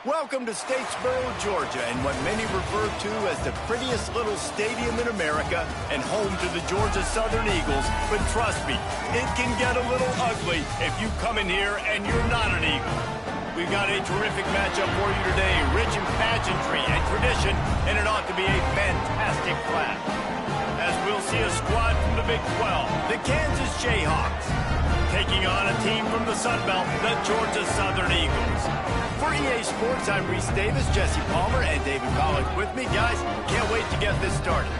Speaker 1: Welcome to Statesboro, Georgia, and what many refer to as the prettiest little stadium in America and home to the Georgia Southern Eagles. But trust me, it can get a little ugly if you come in here and you're not an Eagle. We've got a terrific matchup for you today, rich in pageantry and tradition, and it ought to be a fantastic clash. As we'll see a squad from the Big 12, the Kansas Jayhawks, taking on a team from the Sun Belt, the Georgia Southern Eagles. For EA Sports, I'm Reese Davis, Jesse Palmer, and David Pollack with me. Guys, can't wait to get this started.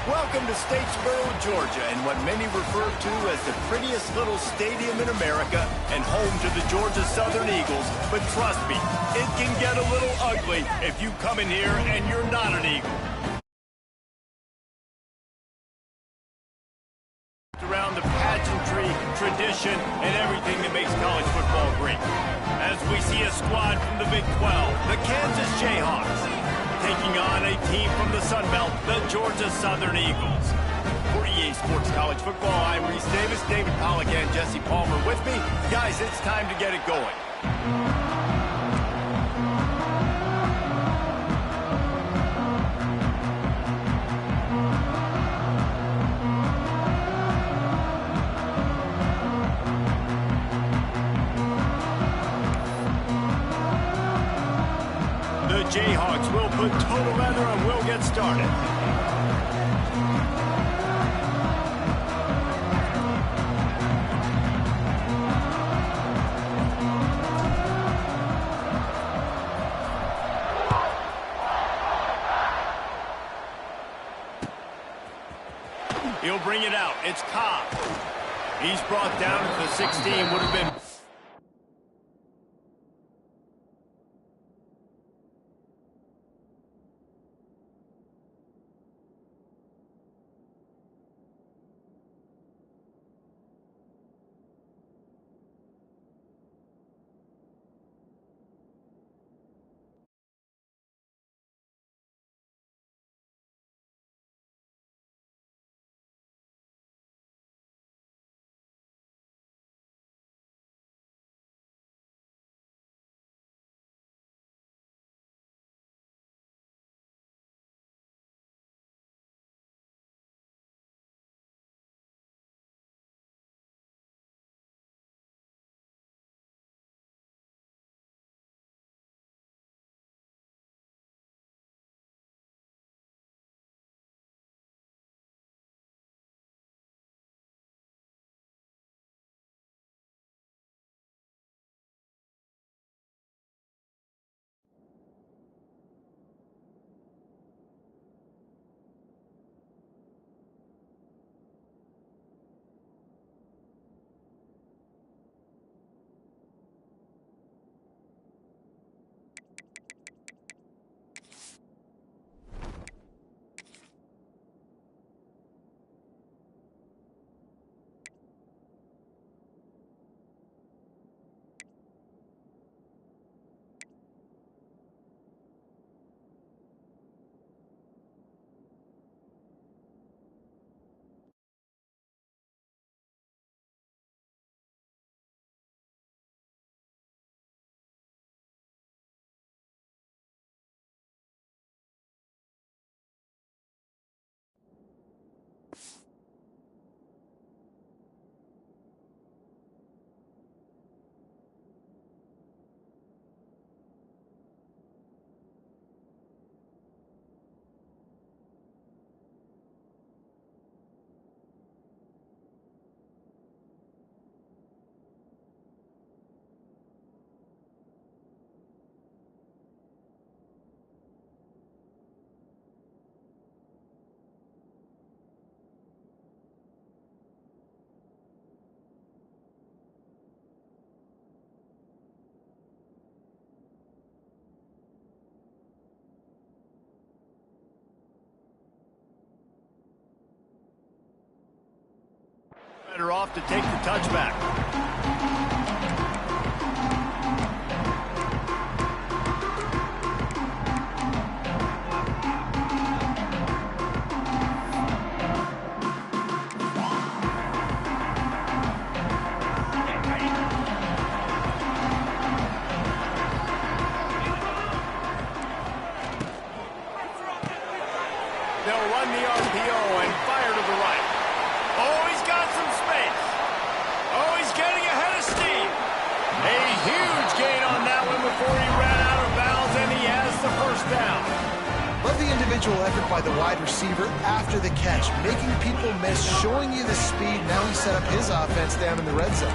Speaker 1: Welcome to Statesboro, Georgia, and what many refer to as the prettiest little stadium in America and home to the Georgia Southern Eagles. But trust me, it can get a little ugly if you come in here and you're not an Eagle. Around the pageantry, tradition, and everything that makes college football great. As we see a squad from the Big 12, the Kansas Jayhawks, taking on a team from the Sun Belt, the Georgia Southern Eagles. For EA Sports College Football, I'm Reese Davis, David Pollack, and Jesse Palmer with me. Guys, it's time to get it going. The Jayhawks will put total leather and we'll get started. He'll bring it out. It's Cobb. He's brought down at the 16. Would have been... to take the touchback. They'll run the RPO and fire to the right. Oh, he's got some space. Oh, he's getting ahead of steam. A huge gain on that one before he ran out of bounds, and he has the first down.
Speaker 3: Love the individual effort by the wide receiver after the catch, making people miss, showing you the speed. Now he set up his offense down in the red zone.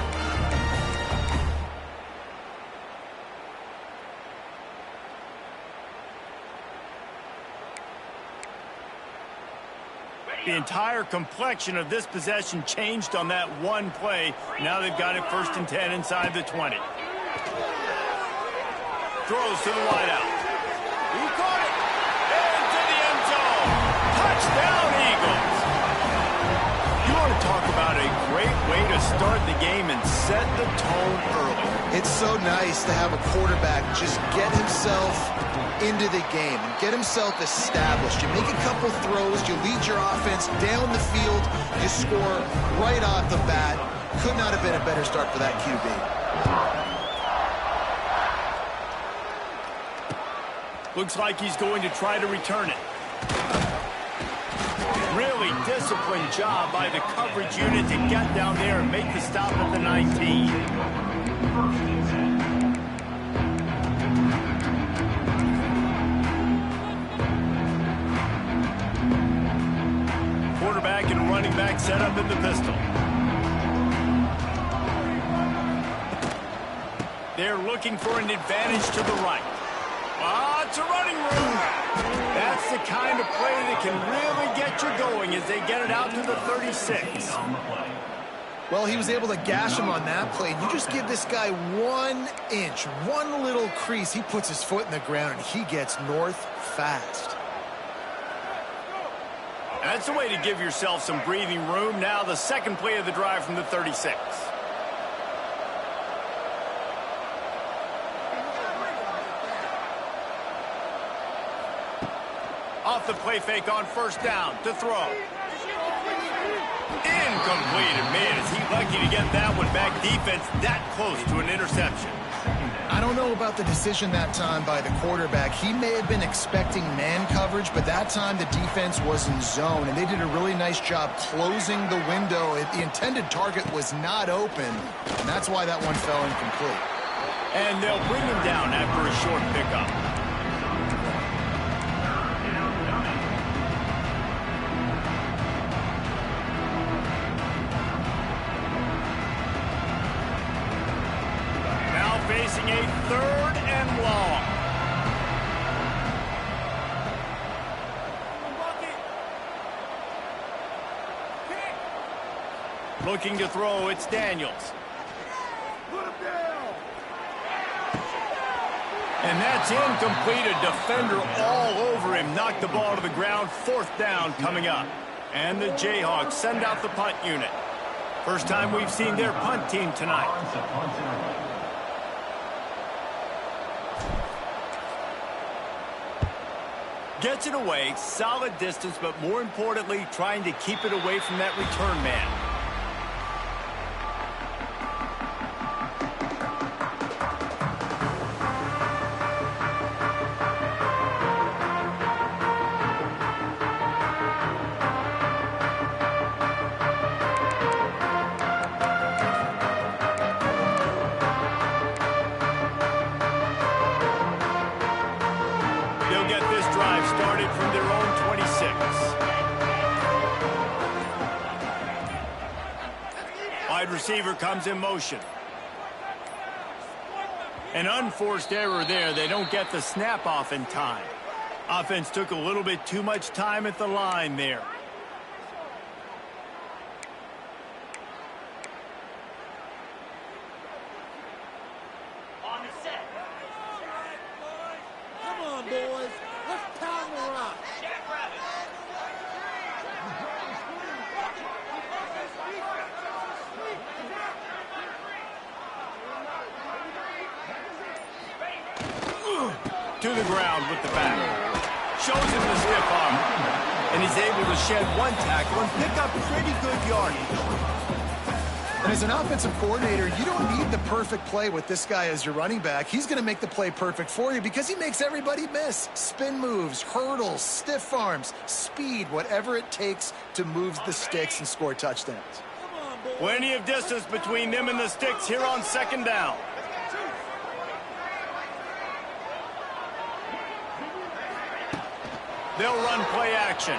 Speaker 1: The entire complexion of this possession changed on that one play. Now they've got it 1st and 10 inside the 20. Throws to the wideout. He caught it. Into the end zone. Touchdown, Eagles. You want to talk about a great way to start the game and set the tone early.
Speaker 3: It's so nice to have a quarterback just get himself into the game and get himself established. You make a couple throws, you lead your offense down the field, you score right off the bat. Could not have been a better start for that QB.
Speaker 1: Looks like he's going to try to return it. Really disciplined job by the coverage unit to get down there and make the stop at the 19. Quarterback and running back set up in the pistol. They're looking for an advantage to the right. Ah, it's a running room. That's the kind of play that can really get you going as they get it out to the 36.
Speaker 3: Well, he was able to gash him on that play. You just give this guy 1 inch, one little crease, he puts his foot in the ground and he gets north fast.
Speaker 1: That's a way to give yourself some breathing room. Now the second play of the drive from the 36. Off the play fake on 1st down to throw. Incomplete. And man, is he lucky to get that one back. Defense that close to an interception.
Speaker 3: I don't know about the decision that time by the quarterback. He may have been expecting man coverage, but that time the defense was in zone, and they did a really nice job closing the window. The intended target was not open, and that's why that one fell incomplete.
Speaker 1: And they'll bring him down after a short pickup. Facing a 3rd and long. Looking to throw, it's Daniels. And that's incomplete. A defender all over him. Knocked the ball to the ground. 4th down coming up. And the Jayhawks send out the punt unit. First time we've seen their punt team tonight. Gets it away, solid distance, but more importantly, trying to keep it away from that return man. Started from their own 26. Wide receiver comes in motion. An unforced error there. They don't get the snap off in time. Offense took a little bit too much time at the line there. To the ground with the back. Shows him the stiff arm. And he's able to shed one tackle and pick up pretty good yardage.
Speaker 3: And as an offensive coordinator, you don't need the perfect play with this guy as your running back. He's going to make the play perfect for you because he makes everybody miss. Spin moves, hurdles, stiff arms, speed, whatever it takes to move the sticks and score touchdowns.
Speaker 1: Plenty of distance between them and the sticks here on second down. They'll run play action.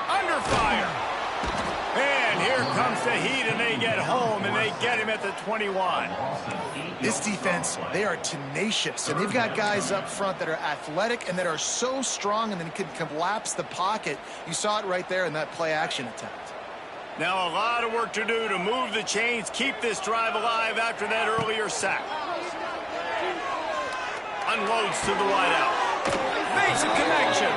Speaker 1: Under fire. And here comes the heat, and they get home, and they get him at the 21.
Speaker 3: This defense, they are tenacious, and they've got guys up front that are athletic and that are so strong and then can collapse the pocket. You saw it right there in that play action attempt.
Speaker 1: Now a lot of work to do to move the chains, keep this drive alive after that earlier sack. Unloads to the wideout. Makes a connection.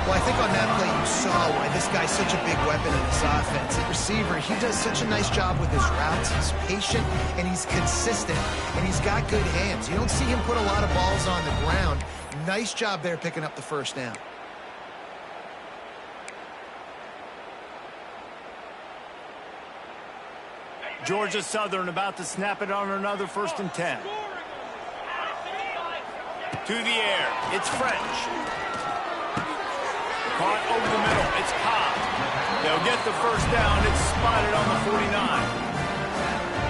Speaker 3: Well, I think on that play you saw why this guy's such a big weapon in this offense. The receiver, he does such a nice job with his routes. He's patient, and he's consistent, and he's got good hands. You don't see him put a lot of balls on the ground. Nice job there picking up the first down.
Speaker 1: Georgia Southern about to snap it on another 1st and 10. To the air. It's French. Caught over the middle. It's Cobb. They'll get the first down. It's spotted on the 49.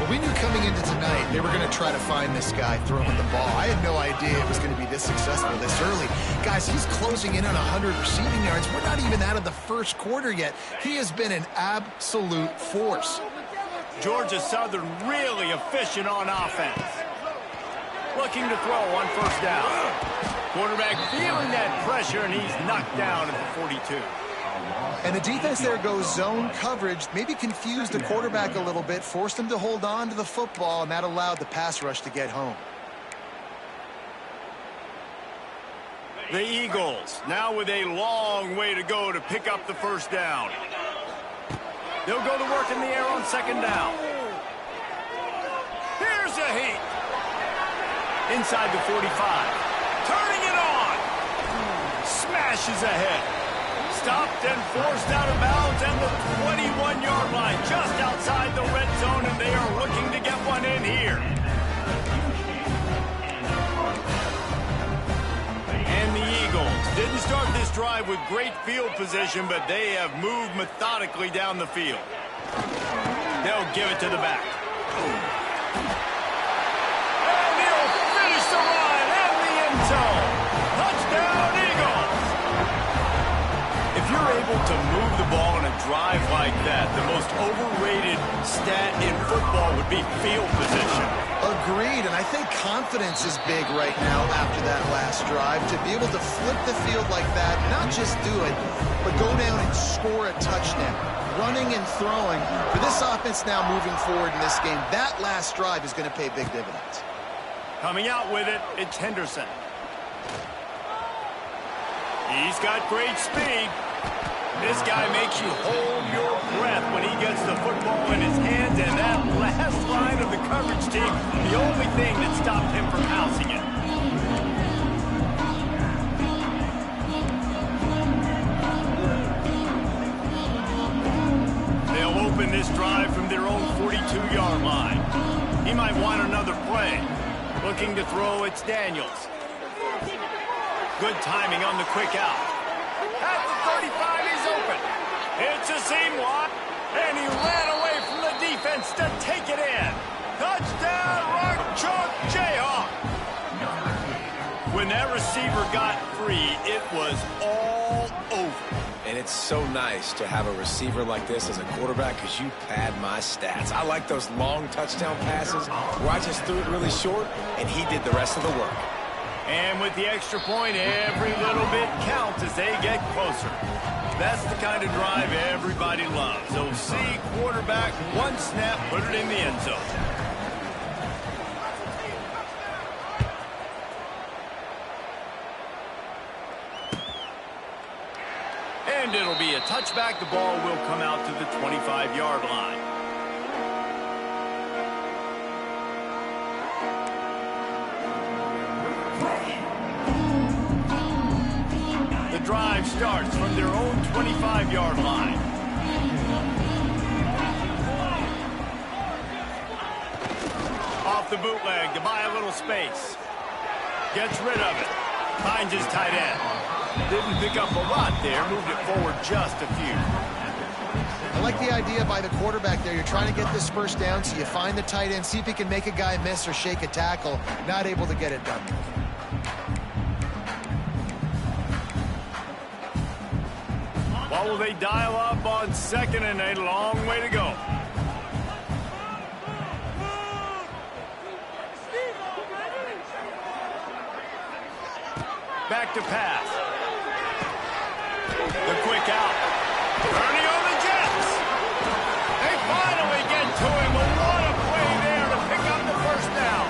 Speaker 3: Well, we knew coming into tonight they were going to try to find this guy throwing the ball. I had no idea it was going to be this successful this early. Guys, he's closing in on 100 receiving yards. We're not even out of the first quarter yet. He has been an absolute force.
Speaker 1: Georgia Southern really efficient on offense. Looking to throw on 1st down. Quarterback feeling that pressure, and he's knocked down at the 42.
Speaker 3: And the defense there goes zone coverage, maybe confused the quarterback a little bit, forced him to hold on to the football, and that allowed the pass rush to get home.
Speaker 1: The Eagles now with a long way to go to pick up the first down. They'll go to work in the air on 2nd down. Here's a heat. Inside the 45. Turning it on. Smashes ahead. Stopped and forced out of bounds and the 21-yard line just outside the red zone, and they are looking to get one in here. And the Eagles didn't start this drive with great field position, but they have moved methodically down the field. They'll give it to the back. And he'll finish the run in the end zone. Touchdown, Eagles! If you're able to move the ball in a drive like that, the most overrated stat in football would be field position.
Speaker 3: Agreed, and I think confidence is big right now after that last drive. To be able to flip the field like that, not just do it, but go down and score a touchdown. Running and throwing. For this offense now moving forward in this game, that last drive is going to pay big dividends.
Speaker 1: Coming out with it, it's Henderson. He's got great speed. This guy makes you hold your breath when he gets the football in his hands, and that last line of the coverage team, the only thing that stopped him from housing it. They'll open this drive from their own 42-yard line. He might want another play. Looking to throw, it's Daniels. Good timing on the quick out. At the 35, he's open. It's a seam block, and he ran away from the defense to take it in. Touchdown, Rock-Chalk Jayhawk. When that receiver got free, it was all over.
Speaker 2: And it's so nice to have a receiver like this as a quarterback because you pad my stats. I like those long touchdown passes where I just threw it really short, and he did the rest of the work.
Speaker 1: And with the extra point, every little bit counts as they get closer. That's the kind of drive everybody loves. OC quarterback, one snap, put it in the end zone. And it'll be a touchback. The ball will come out to the 25-yard line. drive starts from their own 25-yard line. Off the bootleg to buy a little space. Gets rid of it. Finds his tight end. Didn't pick up a lot there. Moved it forward just a few.
Speaker 3: I like the idea by the quarterback there. You're trying to get this first down, so you find the tight end, see if he can make a guy miss or shake a tackle. Not able to get it done.
Speaker 1: What will they dial up on 2nd and a long way to go? Back to pass. The quick out. Ernie on the Jets. They finally get to him. But what a play there to pick up the first down.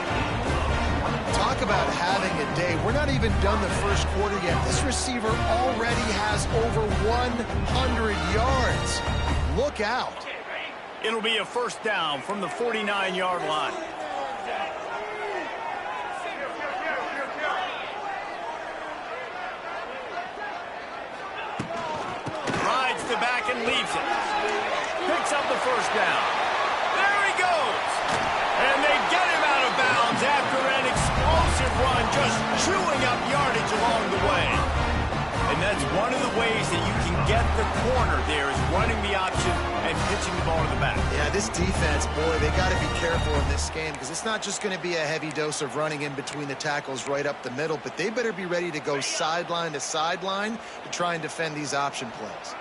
Speaker 3: Talk about having a day. We're not even done the first quarter yet. This receiver already has over 100 yards. Look out.
Speaker 1: It'll be a first down from the 49-yard line. Rides the back and leaves it. Picks up the first down. There he goes. And they get him out of bounds after an explosive run, just chewing up yardage along the way. And that's one of the ways that you can get the corner there is running the option and pitching the ball to the back.
Speaker 3: Yeah, this defense, boy, they got to be careful in this game because it's not just going to be a heavy dose of running in between the tackles right up the middle, but they better be ready to go sideline to sideline to try and defend these option plays.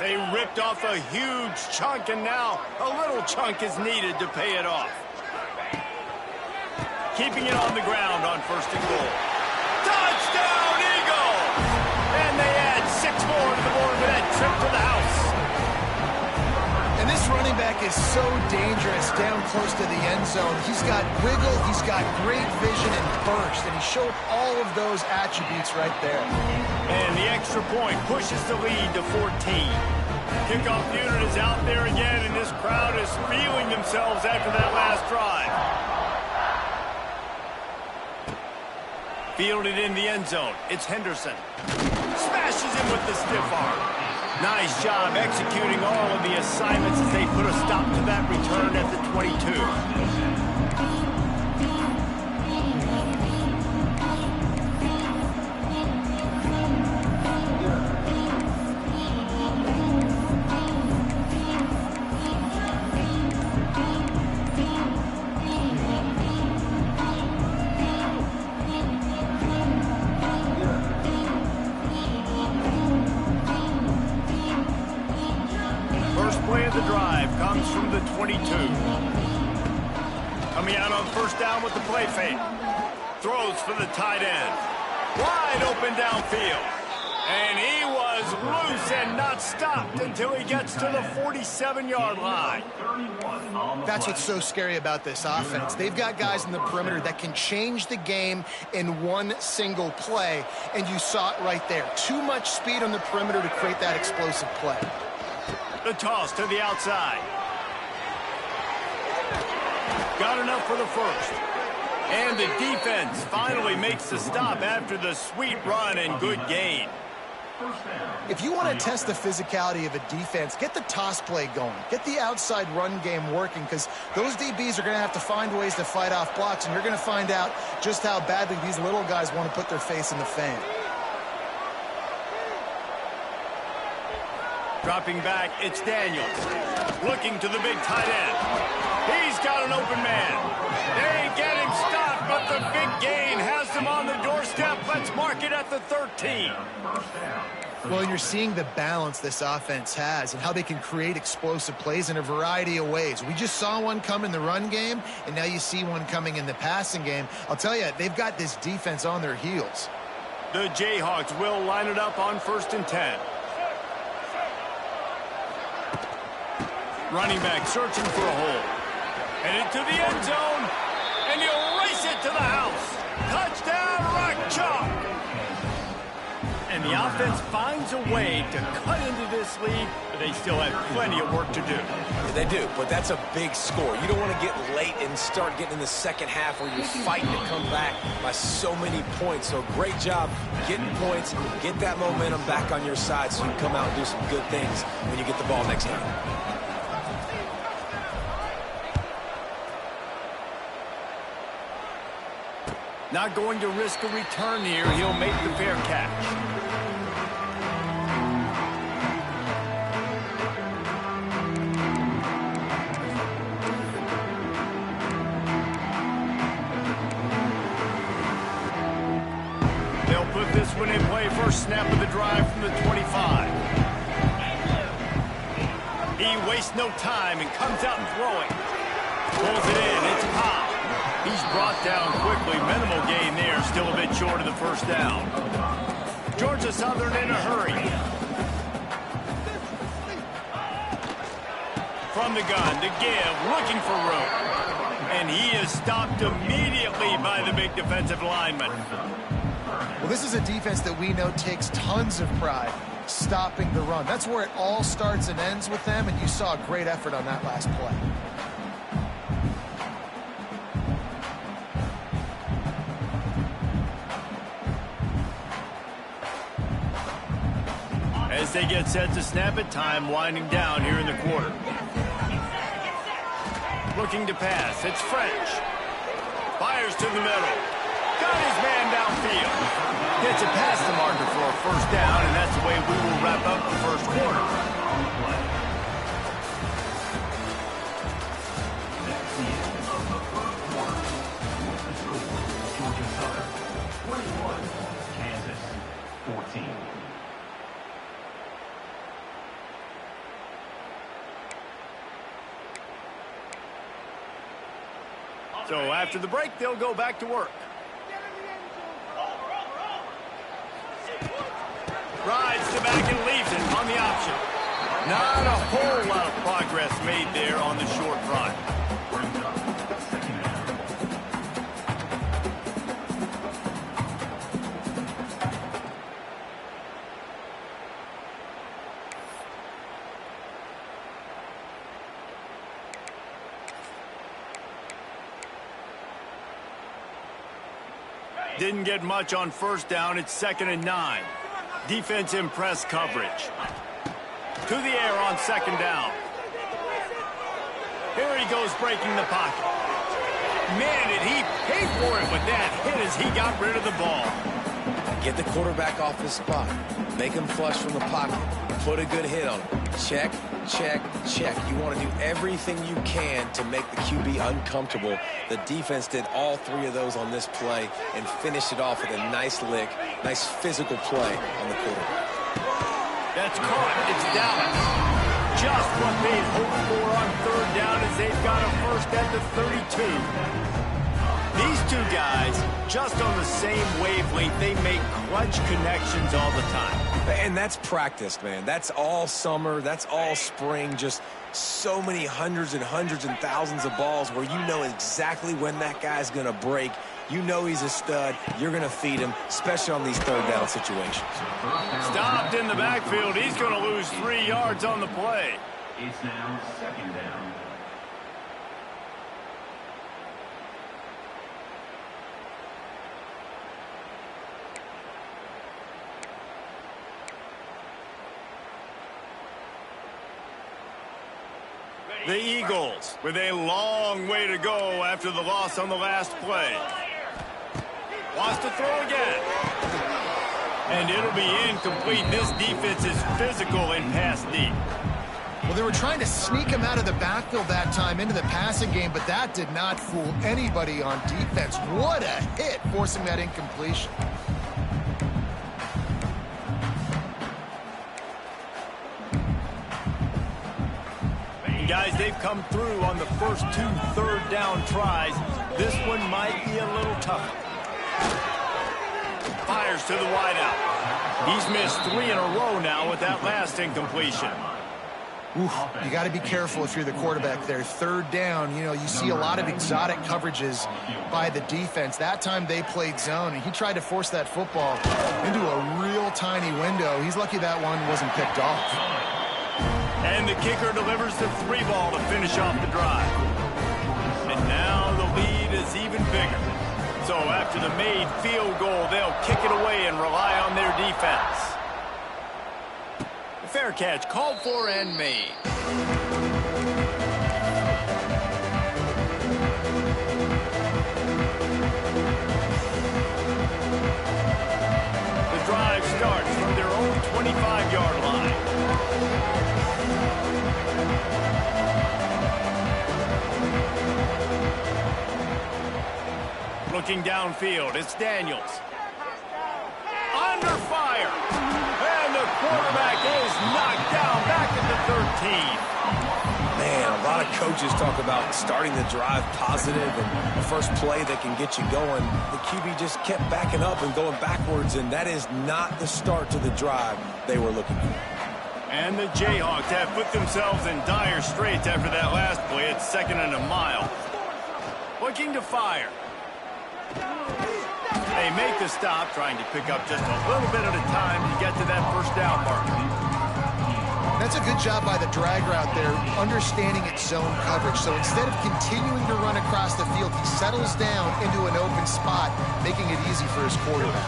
Speaker 1: They ripped off a huge chunk, and now a little chunk is needed to pay it off. Keeping it on the ground on 1st and goal. Touchdown, Eagles! And they add 6 more to the board with that trip to the house.
Speaker 3: And this running back is so dangerous down close to the end zone. He's got wiggle, he's got great vision and burst, and he showed all of those attributes right there.
Speaker 1: And the extra point pushes the lead to 14. Kickoff unit is out there again, and this crowd is feeling themselves after that last drive. Fielded in the end zone. It's Henderson. Smashes him with the stiff arm. Nice job executing all of the assignments as they put a stop to that return at the 22. Play of the drive comes from the 22. Coming out on 1st down with the play fake. Throws for the tight end. Wide open downfield. And he was loose and not stopped until he gets to the 47-yard line.
Speaker 3: That's what's so scary about this offense. They've got guys in the perimeter that can change the game in one single play, and you saw it right there. Too much speed on the perimeter to create that explosive play.
Speaker 1: The toss to the outside. Got enough for the first. And the defense finally makes the stop after the sweet run and good gain.
Speaker 3: If you want to test the physicality of a defense, get the toss play going. Get the outside run game working because those DBs are going to have to find ways to fight off blocks, and you're going to find out just how badly these little guys want to put their face in the fan.
Speaker 1: Dropping back, it's Daniels. Looking to the big tight end. He's got an open man. They get him stopped, but the big gain has them on the doorstep. Let's mark it at the 13.
Speaker 3: Well, and you're seeing the balance this offense has and how they can create explosive plays in a variety of ways. We just saw one come in the run game, and now you see one coming in the passing game. I'll tell you, they've got this defense on their heels.
Speaker 1: The Jayhawks will line it up on 1st and 10. Running back searching for a hole. Headed to the end zone. And he'll race it to the house. Touchdown, Rock Chalk. And And the offense finds a way to cut into this lead, but they still have plenty of work to do.
Speaker 2: They do, but that's a big score. You don't want to get late and start getting in the second half where you're fighting to come back by so many points. So great job getting points, get that momentum back on your side so you can come out and do some good things when you get the ball next time.
Speaker 1: Not going to risk a return here. He'll make the fair catch. They'll put this one in play. First snap of the drive from the 25. He wastes no time and comes out and throwing. Pulls it in. It's Pop. He's brought down quickly. Minimal gain there. Still a bit short of the first down. Georgia Southern in a hurry. From the gun to give. Looking for room. And he is stopped immediately by the big defensive lineman.
Speaker 3: Well, this is a defense that we know takes tons of pride stopping the run. That's where it all starts and ends with them, and you saw a great effort on that last play.
Speaker 1: As they get set to snap it, time winding down here in the quarter. Looking to pass. It's French. Fires to the middle. Got his man downfield. Gets it past the marker for a first down, and that's the way we will wrap up the first quarter.
Speaker 4: Georgia Southern, 21, Kansas, 14.
Speaker 1: So after the break, they'll go back to work. Rides to back and leaves it on the option. Not a whole lot of progress made there on the short run. Didn't get much on first down. It's 2nd and 9. Defense in press coverage. To the air on 2nd down. Here he goes breaking the pocket. Man, did he pay for it with that hit as he got rid of the ball.
Speaker 2: Get the quarterback off his spot. Make him flush from the pocket. Put a good hit on him. Check, check, check. You want to do everything you can to make the QB uncomfortable. The defense did all three of those on this play and finished it off with a nice lick, nice physical play on the quarterback.
Speaker 1: That's caught. It's Dallas. Just what they'd hoped for on 3rd down as they've got a first at the 32. These two guys, just on the same wavelength, they make clutch connections all the time.
Speaker 2: And that's practiced, man. That's all summer. That's all spring. Just so many hundreds and thousands of balls where you know exactly when that guy's going to break. You know he's a stud. You're going to feed him, especially on these 3rd down situations.
Speaker 1: Stopped in the backfield. He's going to lose 3 yards on the play.
Speaker 4: It's now 2nd down.
Speaker 1: The Eagles with a long way to go after the loss on the last play. Wants to throw again. And it'll be incomplete. This defense is physical in pass deep.
Speaker 3: Well, they were trying to sneak him out of the backfield that time into the passing game, but that did not fool anybody on defense. What a hit, forcing that incompletion.
Speaker 1: Guys, they've come through on the first 2 3rd down tries. This one might be a little tougher. Fires to the wideout. He's missed 3 in a row now with that last incompletion.
Speaker 3: Oof, you got to be careful if you're the quarterback there. 3rd down, you know, you see a lot of exotic coverages by the defense. That time they played zone, and he tried to force that football into a real tiny window. He's lucky that one wasn't picked off.
Speaker 1: And the kicker delivers the 3-ball to finish off the drive. And now the lead is even bigger. So after the made field goal, they'll kick it away and rely on their defense. The fair catch called for and made. The drive starts from their own 25-yard line. Looking downfield, it's Daniels. Under fire. And the quarterback is knocked down back at the 13.
Speaker 2: Man, a lot of coaches talk about starting the drive positive and the first play that can get you going. The QB just kept backing up and going backwards, and that is not the start to the drive they were looking for.
Speaker 1: And the Jayhawks have put themselves in dire straits after that last play. It's 2nd and a mile. Looking to fire. They make the stop, trying to pick up just a little bit at a time to get to that first down marker.
Speaker 3: That's a good job by the drag route there, understanding its zone coverage. So instead of continuing to run across the field, he settles down into an open spot, making it easy for his quarterback.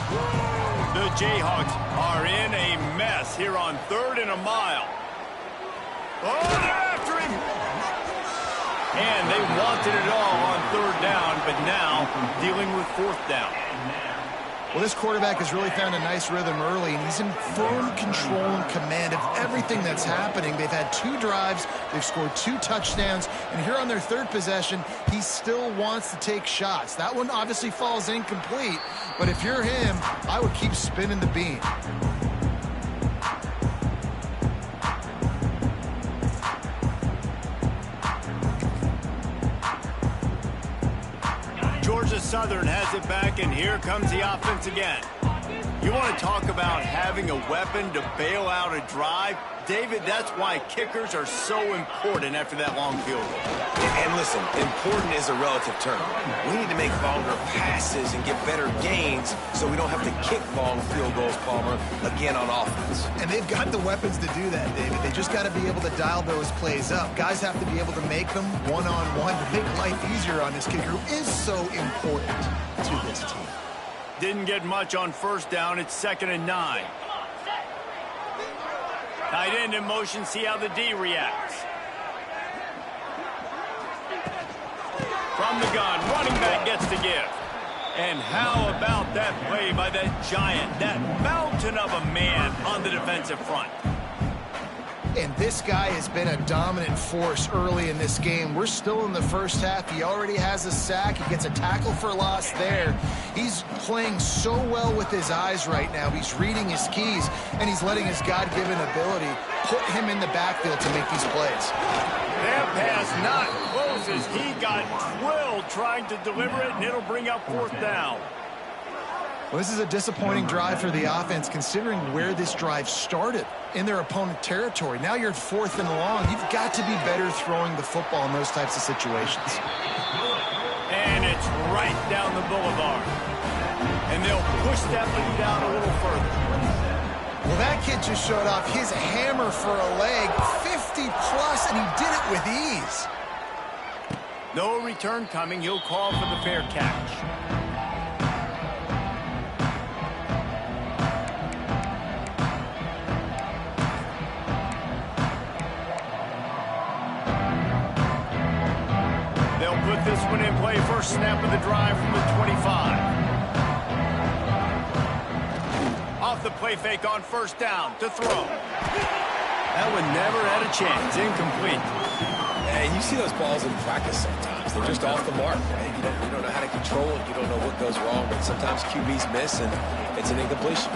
Speaker 1: The Jayhawks are in a mess here on 3rd and a mile. Oh, they're after him! And they wanted it all on 3rd down, but now dealing with 4th down.
Speaker 3: Well, this quarterback has really found a nice rhythm early, and he's in firm control and command of everything that's happening. They've had 2 drives, they've scored 2 touchdowns, and here on their 3rd possession, he still wants to take shots. That one obviously falls incomplete, but if you're him, I would keep spinning the beam.
Speaker 1: Georgia Southern has it back, and here comes the offense again. You want to talk about having a weapon to bail out a drive? David, that's why kickers are so important after that long field goal.
Speaker 2: And listen, important is a relative term. We need to make longer passes and get better gains so we don't have to kick long field goals, Palmer, again on offense.
Speaker 3: And they've got the weapons to do that, David. They just got to be able to dial those plays up. Guys have to be able to make them one-on-one to make life easier on this kicker, who is so important to this team.
Speaker 1: Didn't get much on 1st down. It's 2nd and 9. Tight end in motion. See how the D reacts. From the gun, running back gets to give. And how about that play by that giant, that mountain of a man on the defensive front?
Speaker 3: And this guy has been a dominant force early in this game. We're still in the first half. He already has a sack. He gets a tackle for loss there. He's playing so well with his eyes right now. He's reading his keys, and he's letting his God-given ability put him in the backfield to make these plays.
Speaker 1: That pass not close as he got drilled trying to deliver it, and it'll bring up 4th down.
Speaker 3: Well, this is a disappointing drive for the offense, considering where this drive started in their opponent territory. Now you're 4th and long. You've got to be better throwing the football in those types of situations.
Speaker 1: And it's right down the boulevard. And they'll push that lead out a little further.
Speaker 3: Well, that kid just showed off his hammer for a leg, 50-plus, and he did it with ease.
Speaker 1: No return coming. He'll call for the fair catch. Put this one in play. First snap of the drive from the 25. Off the play fake on 1st down to throw. That one never had a chance. Incomplete.
Speaker 2: And you see those balls in practice sometimes. They're just off the mark. You don't know how to control it. You don't know what goes wrong. But sometimes QBs miss, and it's an incompletion.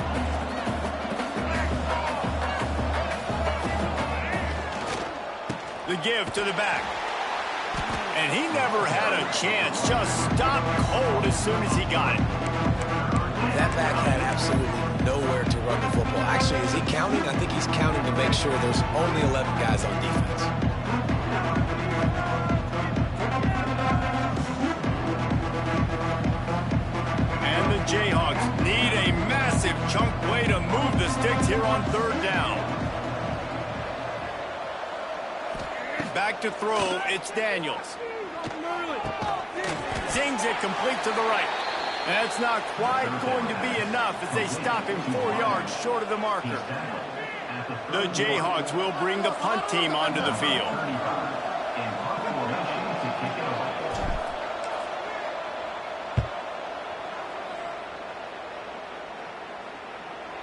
Speaker 1: The give to the back. And he never had a chance. Just stopped cold as soon as he got it.
Speaker 2: That back had absolutely nowhere to run the football. Actually, is he counting? I think he's counting to make sure there's only 11 guys on defense. And the Jayhawks need a massive chunk play to move the
Speaker 1: sticks here on third down. Back to throw, it's Daniels. Zings it complete to the right. That's not quite going to be enough as they stop him 4 yards short of the marker. The Jayhawks will bring the punt team onto the field.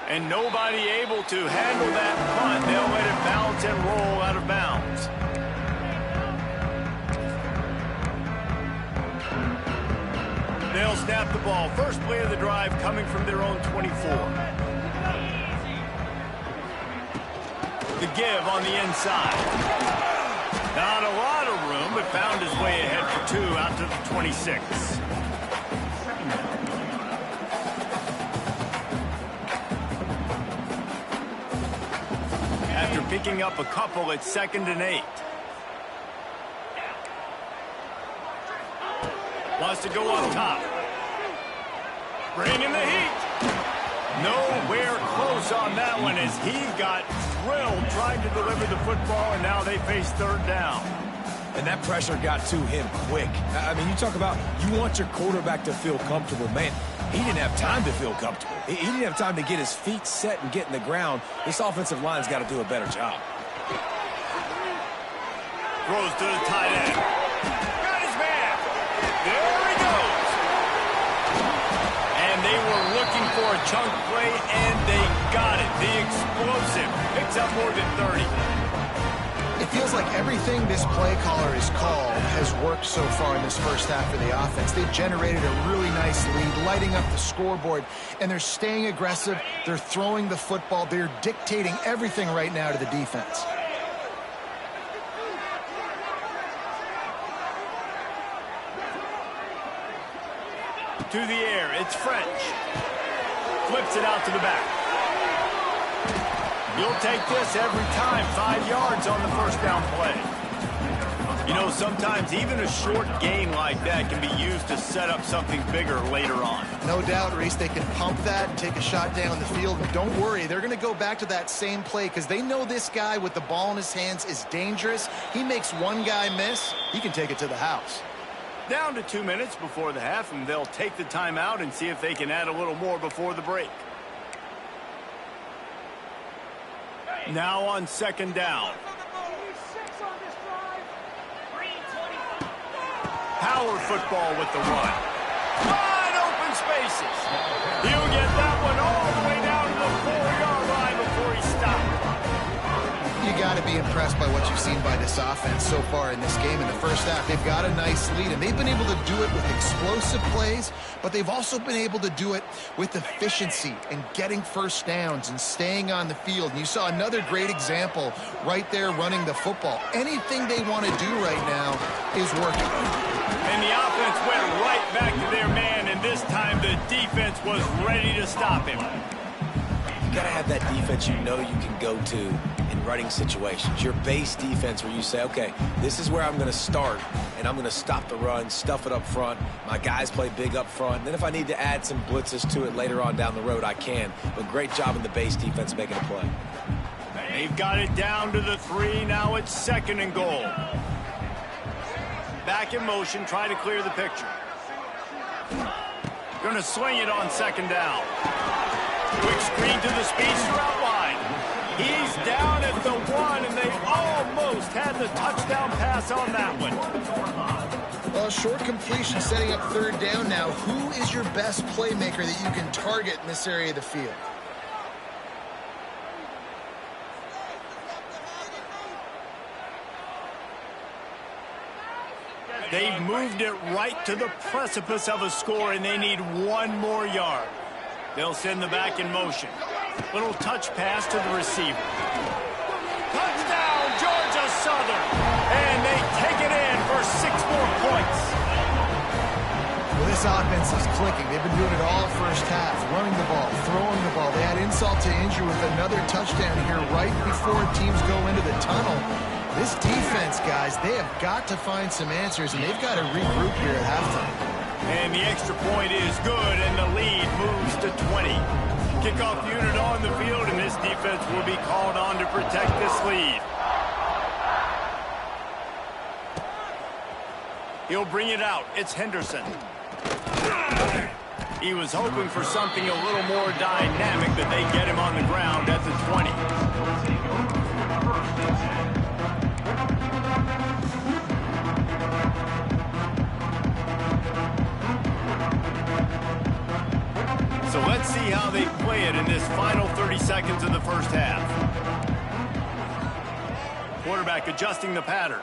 Speaker 1: And nobody able to handle that punt. They'll let it bounce and roll out of bounds. They'll snap the ball. First play of the drive coming from their own 24. The give on the inside. Not a lot of room, but found his way ahead for 2 out to the 26. After picking up a couple, it's 2nd and 8. Wants to go up top. Bringing the heat. Nowhere close on that one as he got drilled trying to deliver the football, and now they face third down.
Speaker 2: And that pressure got to him quick. I mean, you talk about you want your quarterback to feel comfortable. Man, he didn't have time to feel comfortable. He didn't have time to get his feet set and get in the ground. This offensive line's got to do a better job.
Speaker 1: Throws to the tight end. Got his man. There he goes. And they were looking for a chunk play, and they got it. The explosive picks up more than 30.
Speaker 3: It feels like everything this play caller has called has worked so far in this first half of the offense. They've generated a really nice lead, lighting up the scoreboard, and they're staying aggressive. They're throwing the football. They're dictating everything right now to the defense.
Speaker 1: To the air, it's French. Flips it out to the back. You'll take this every time. 5 yards on the first down play. You know, sometimes even a short gain like that can be used to set up something bigger later on.
Speaker 3: No doubt, Reese, they can pump that and take a shot down the field. But don't worry, they're going to go back to that same play because they know this guy with the ball in his hands is dangerous. He makes one guy miss, he can take it to the house.
Speaker 1: Down to 2 minutes before the half, and they'll take the timeout and see if they can add a little more before the break. Now on second down. Power football with the run. Wide open spaces. He'll get that one all the way down to the 4-yard line before he stopped.
Speaker 3: You got to be impressed by what you've seen by this offense so far in this game. In the first half, they've got a nice lead, and they've been able to do it with explosive plays, but they've also been able to do it with efficiency and getting first downs and staying on the field. And you saw another great example right there running the football. Anything they want to do right now is working.
Speaker 1: And the offense went right back to their man, and this time the defense was ready to stop him.
Speaker 2: You got to have that defense you know you can go to in running situations. Your base defense where you say, okay, this is where I'm going to start, and I'm going to stop the run, stuff it up front. My guys play big up front. And then if I need to add some blitzes to it later on down the road, I can. But great job in the base defense making a play.
Speaker 1: They've got it down to the 3. Now it's 2nd and goal. Back in motion, try to clear the picture. Going to swing it on 2nd down. Quick screen to the speedster out wide. He's down at the 1, and they almost had the touchdown pass on that one.
Speaker 3: Well, short completion setting up third down now. Who is your best playmaker that you can target in this area of the field?
Speaker 1: They've moved it right to the precipice of a score, and they need 1 more yard. They'll send the back in motion. Little touch pass to the receiver. Touchdown, Georgia Southern. And they take it in for 6 more points.
Speaker 3: Well, this offense is clicking. They've been doing it all first half, running the ball, throwing the ball. They had insult to injury with another touchdown here right before teams go into the tunnel. This defense, guys, they have got to find some answers, and they've got to regroup here at halftime.
Speaker 1: And the extra point is good, and the lead moves to 20. Kickoff unit on the field, and this defense will be called on to protect this lead. He'll bring it out. It's Henderson. He was hoping for something a little more dynamic, but they get him on the ground at the 20. So let's see how they play it in this final 30 seconds of the first half. Quarterback adjusting the pattern.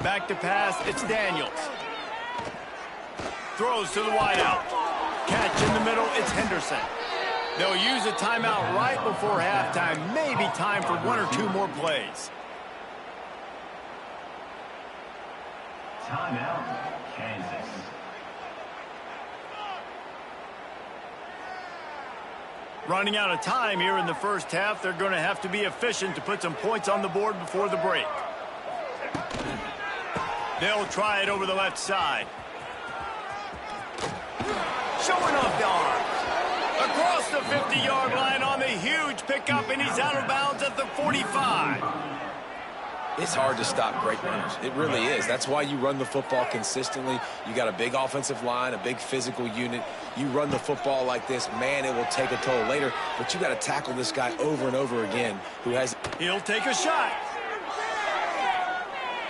Speaker 1: Back to pass, it's Daniels. Throws to the wideout. Catch in the middle, it's Henderson. They'll use a timeout right before halftime. Maybe time for one or two more plays.
Speaker 4: Timeout, Kansas.
Speaker 1: Running out of time here in the first half. They're going to have to be efficient to put some points on the board before the break. They'll try it over the left side. Showing off the arms. Across the 50-yard line on the huge pickup, and he's out of bounds at the 45.
Speaker 2: It's hard to stop great runners. It really is. That's why you run the football consistently. You got a big offensive line, a big physical unit. You run the football like this, man, it will take a toll later. But you got to tackle this guy over and over again who has...
Speaker 1: He'll take a shot.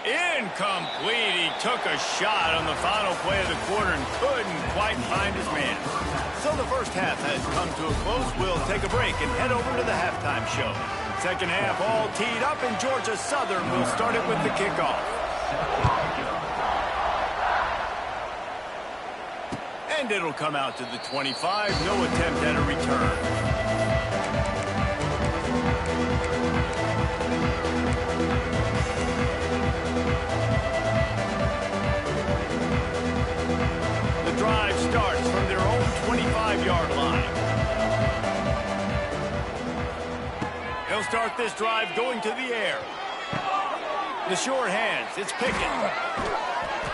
Speaker 1: Incomplete. He took a shot on the final play of the quarter and couldn't quite find his man. So the first half has come to a close. We'll take a break and head over to the halftime show. Second half all teed up, and Georgia Southern will start it with the kickoff. And it'll come out to the 25. No attempt at a return. Drive starts from their own 25-yard line. They'll start this drive going to the air. The short hands, it's Pickett.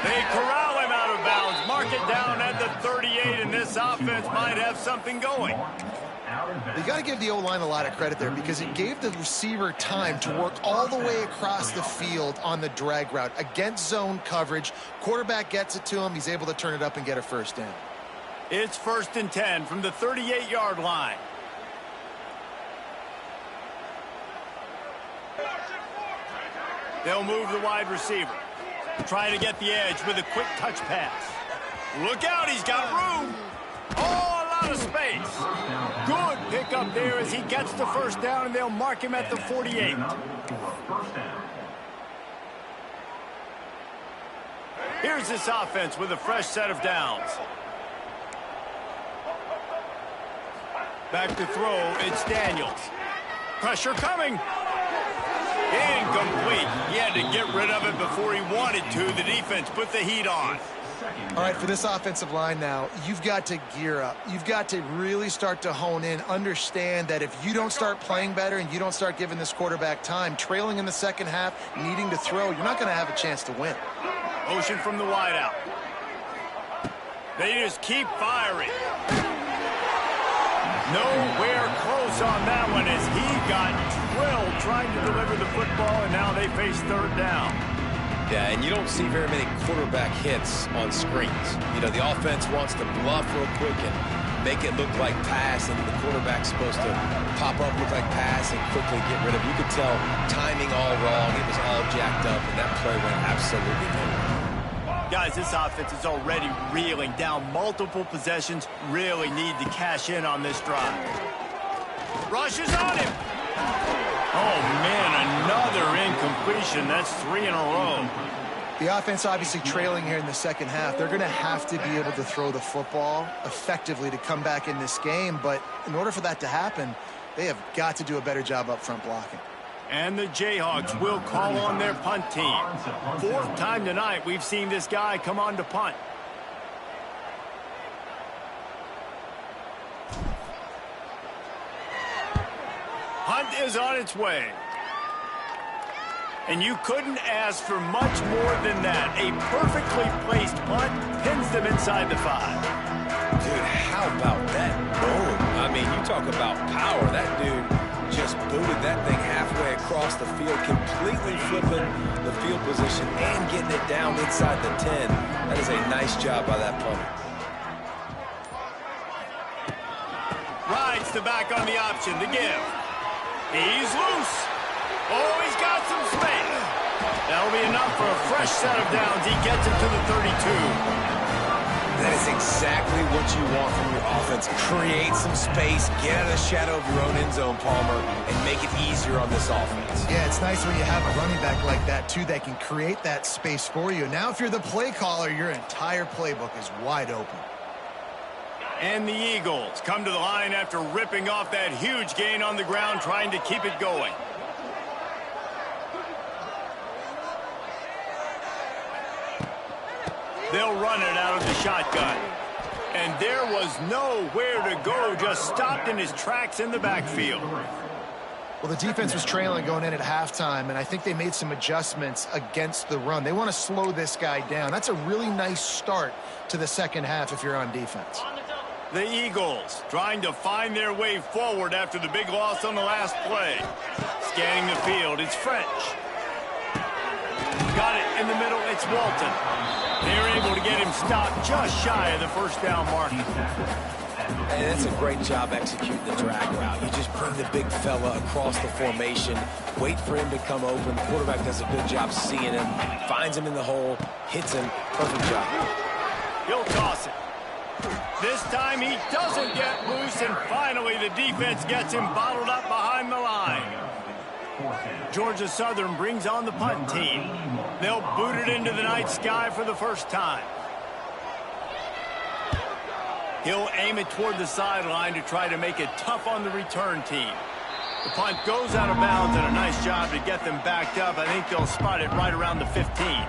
Speaker 1: They corral him out of bounds, mark it down at the 38, and this offense might have something going.
Speaker 3: You got to give the O-line a lot of credit there because it gave the receiver time to work all the way across the field on the drag route against zone coverage. Quarterback gets it to him. He's able to turn it up and get a first down.
Speaker 1: It's 1st and 10 from the 38-yard line. They'll move the wide receiver. Trying to get the edge with a quick touch pass. Look out, he's got room. Oh, a lot of space. Good pickup there as he gets the first down, and they'll mark him at the 48. Here's this offense with a fresh set of downs. Back to throw, it's Daniels. Pressure coming. Incomplete. He had to get rid of it before he wanted to. The defense put the heat on.
Speaker 3: All right, for this offensive line now, you've got to gear up. You've got to really start to hone in, understand that if you don't start playing better and you don't start giving this quarterback time, trailing in the second half, needing to throw, you're not going to have a chance to win.
Speaker 1: Motion from the wideout. They just keep firing. Nowhere close on that one as he got drilled trying to deliver the football, and now they face third down.
Speaker 2: Yeah, and you don't see very many quarterback hits on screens. You know, the offense wants to bluff real quick and make it look like pass, and the quarterback's supposed to pop up, look like pass, and quickly get rid of it. You could tell timing all wrong. It was all jacked up, and that play went absolutely nowhere.
Speaker 1: Guys, this offense is already reeling down multiple possessions. Really need to cash in on this drive. Rushes on him. Oh, man, another incompletion. That's 3 in a row.
Speaker 3: The offense obviously trailing here in the second half. They're going to have to be able to throw the football effectively to come back in this game. But in order for that to happen, they have got to do a better job up front blocking.
Speaker 1: And the Jayhawks will call on their punt team. 4th time tonight we've seen this guy come on to punt. Punt is on its way. And you couldn't ask for much more than that. A perfectly placed punt pins them inside the 5.
Speaker 2: Dude, how about that? Boom. I mean, you talk about power. That dude just booted that thing halfway across the field, completely flipping the field position and getting it down inside the 10. That is a nice job by that punter.
Speaker 1: Rides the back on the option to give. He's loose. Oh, he's got some space. That'll be enough for a fresh set of downs. He gets it to the 32.
Speaker 2: That is exactly what you want from your offense. Create some space, get out of the shadow of your own end zone, Palmer, and make it easier on this offense.
Speaker 3: Yeah, it's nice when you have a running back like that, too, that can create that space for you. Now, if you're the play caller, your entire playbook is wide open.
Speaker 1: And the Eagles come to the line after ripping off that huge gain on the ground, trying to keep it going. They'll run it out of the shotgun. And there was nowhere to go, just stopped in his tracks in the backfield.
Speaker 3: Well, the defense was trailing going in at halftime, and I think they made some adjustments against the run. They want to slow this guy down. That's a really nice start to the second half if you're on defense.
Speaker 1: The Eagles trying to find their way forward after the big loss on the last play. Scanning the field, it's French. Got it in the middle, it's Walton. They're able to get him stopped just shy of the first down mark.
Speaker 2: And that's a great job executing the drag route. You just bring the big fella across the formation, wait for him to come open. The quarterback does a good job seeing him, finds him in the hole, hits him. Perfect job.
Speaker 1: He'll toss it. This time he doesn't get loose, and finally the defense gets him bottled up behind the line. Georgia Southern brings on the punt team. They'll boot it into the night sky for the first time. He'll aim it toward the sideline to try to make it tough on the return team. The punt goes out of bounds, and a nice job to get them backed up. I think they'll spot it right around the 15.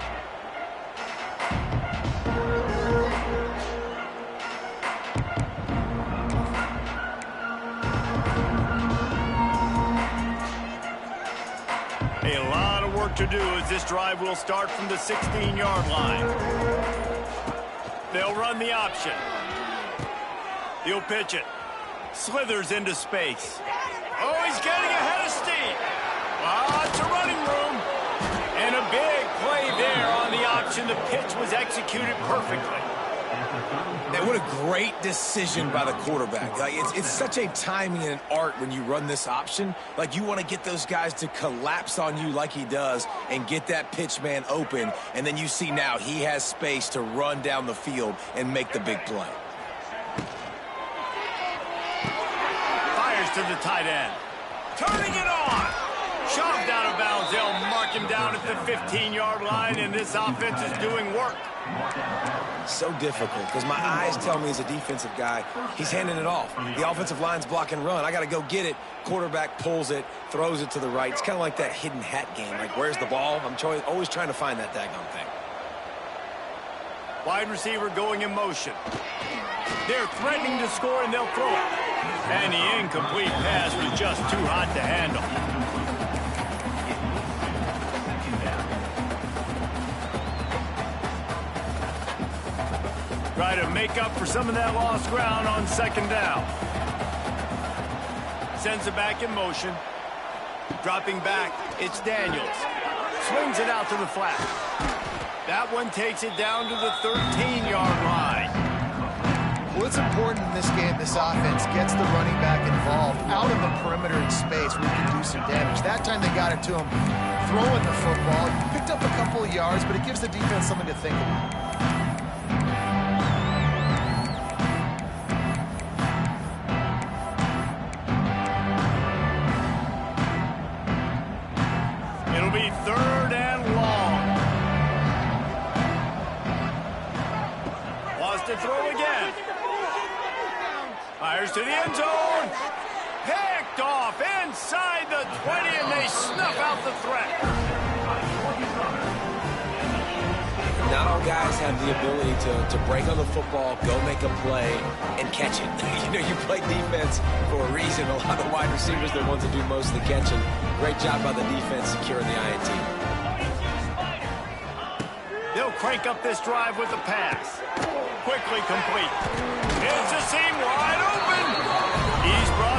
Speaker 1: A lot of work to do as this drive will start from the 16-yard line. They'll run the option. He'll pitch it. Slithers into space. Oh, he's getting ahead of steam. Lots of running room. And a big play there on the option. The pitch was executed perfectly.
Speaker 2: And what a great decision by the quarterback. Like, it's such a timing and an art when you run this option. Like, you want to get those guys to collapse on you like he does and get that pitch man open. And then you see now he has space to run down the field and make the big play.
Speaker 1: Fires to the tight end. Turning it on. Shoved out of bounds. They'll mark him down at the 15-yard line, and this offense is doing work.
Speaker 2: So difficult because my eyes tell me as a defensive guy, he's handing it off. The offensive line's block and run. I got to go get it. Quarterback pulls it, throws it to the right. It's kind of like that hidden hat game. Like, where's the ball? I'm always trying to find that daggone thing.
Speaker 1: Wide receiver going in motion. They're threatening to score, and they'll throw it. And the incomplete pass was just too hot to handle. Try to make up for some of that lost ground on second down. Sends it back in motion. Dropping back, it's Daniels. Swings it out to the flat. That one takes it down to the 13-yard line.
Speaker 3: Well, it's important in this game, this offense gets the running back involved out of the perimeter in space where he can do some damage. That time they got it to him throwing the football. Picked up a couple of yards, but it gives the defense something to think about.
Speaker 1: It'll be third and long. Wants to throw again. Fires to the end zone. Picked off inside the 20, and they snuff out the threat.
Speaker 2: Not all guys have the ability to break on the football, go make a play, and catch it. You know, you play defense for a reason. A lot of the wide receivers are the ones that do most of the catching. Great job by the defense securing the INT.
Speaker 1: They'll crank up this drive with a pass. Quickly complete. It's a seam wide open. He's brought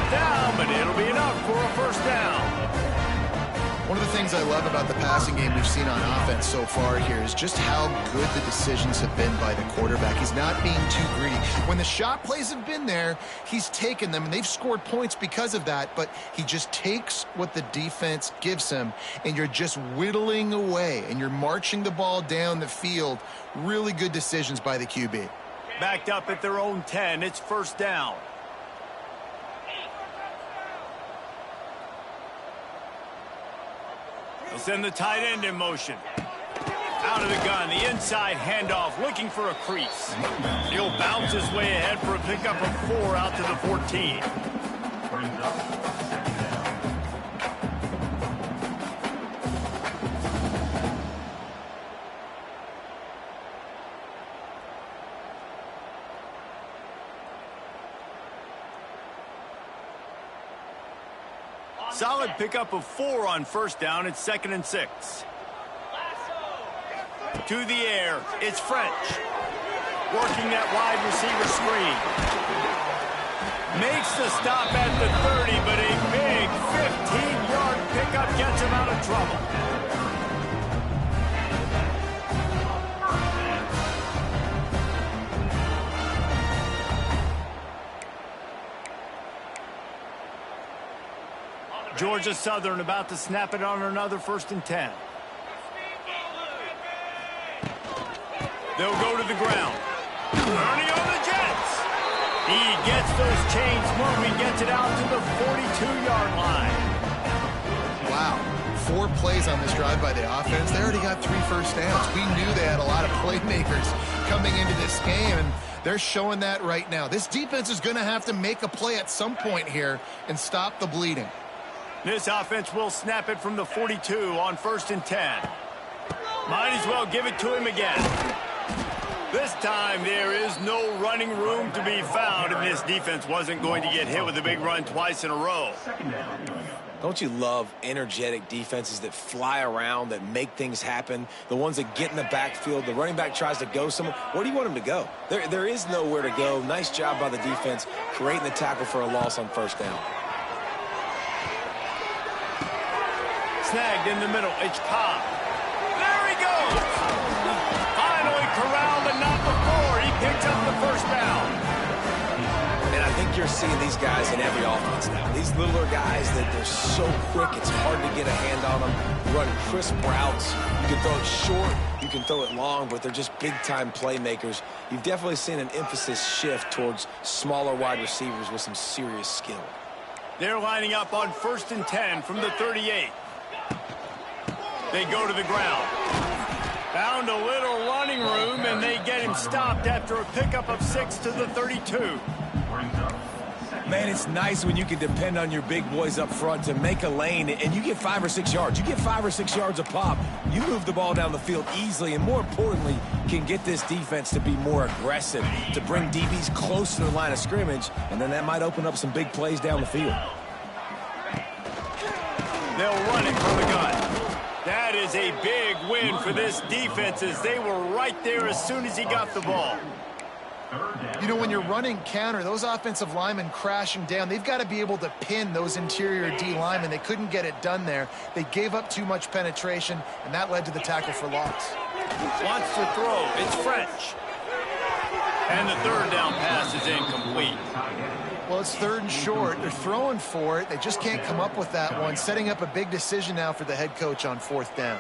Speaker 3: things I love about the passing game we've seen on offense so far here is just how good the decisions have been by the quarterback. He's not being too greedy. When the shot plays have been there, he's taken them, and they've scored points because of that, but he just takes what the defense gives him, and you're just whittling away, and you're marching the ball down the field. Really good decisions by the QB.
Speaker 1: Backed up at their own 10. It's first down. They'll send the tight end in motion. Out of the gun, the inside handoff, looking for a crease. He'll bounce his way ahead for a pickup of 4 out to the 14.
Speaker 4: Brings up second down.
Speaker 1: Solid pickup of 4 on first down. It's 2nd and 6. To the air, it's French. Working that wide receiver screen. Makes the stop at the 30, but a big 15-yard pickup gets him out of trouble. Georgia Southern about to snap it on another 1st and 10. They'll go to the ground. Ernie on the Jets. He gets those chains moving, gets it out to the 42-yard line.
Speaker 3: Wow. 4 plays on this drive by the offense. They already got 3 first downs. We knew they had a lot of playmakers coming into this game, and they're showing that right now. This defense is going to have to make a play at some point here and stop the bleeding.
Speaker 1: This offense will snap it from the 42 on 1st and 10. Might as well give it to him again. This time there is no running room to be found, and this defense wasn't going to get hit with a big run twice in a row.
Speaker 2: Don't you love energetic defenses that fly around, that make things happen? The ones that get in the backfield, the running back tries to go somewhere. Where do you want him to go? There is nowhere to go. Nice job by the defense creating the tackle for a loss on first down.
Speaker 1: Snagged in the middle. It's Cobb. There he goes. Finally corralled and not before. He picks up the first down.
Speaker 2: And I think you're seeing these guys in every offense now. These littler guys that they're so quick, it's hard to get a hand on them. Run crisp routes. You can throw it short, you can throw it long, but they're just big-time playmakers. You've definitely seen an emphasis shift towards smaller wide receivers with some serious skill.
Speaker 1: They're lining up on 1st and 10 from the 38. They go to the ground. Found a little running room, and they get him stopped after a pickup of 6 to the 32.
Speaker 2: Man, it's nice when you can depend on your big boys up front to make a lane, and you get 5 or 6 yards. You get 5 or 6 yards a pop. You move the ball down the field easily, and more importantly, can get this defense to be more aggressive, to bring DBs close to the line of scrimmage, and then that might open up some big plays down the field.
Speaker 1: They'll run it from the gun. That is a big win for this defense, as they were right there as soon as he got the ball.
Speaker 3: You know, when you're running counter, those offensive linemen crashing down, they've got to be able to pin those interior D linemen. They couldn't get it done there. They gave up too much penetration, and that led to the tackle for loss.
Speaker 1: Wants to throw. It's French. And the 3rd down pass is incomplete.
Speaker 3: Well, it's 3rd and short. They're throwing for it. They just can't come up with that one. Setting up a big decision now for the head coach on 4th down.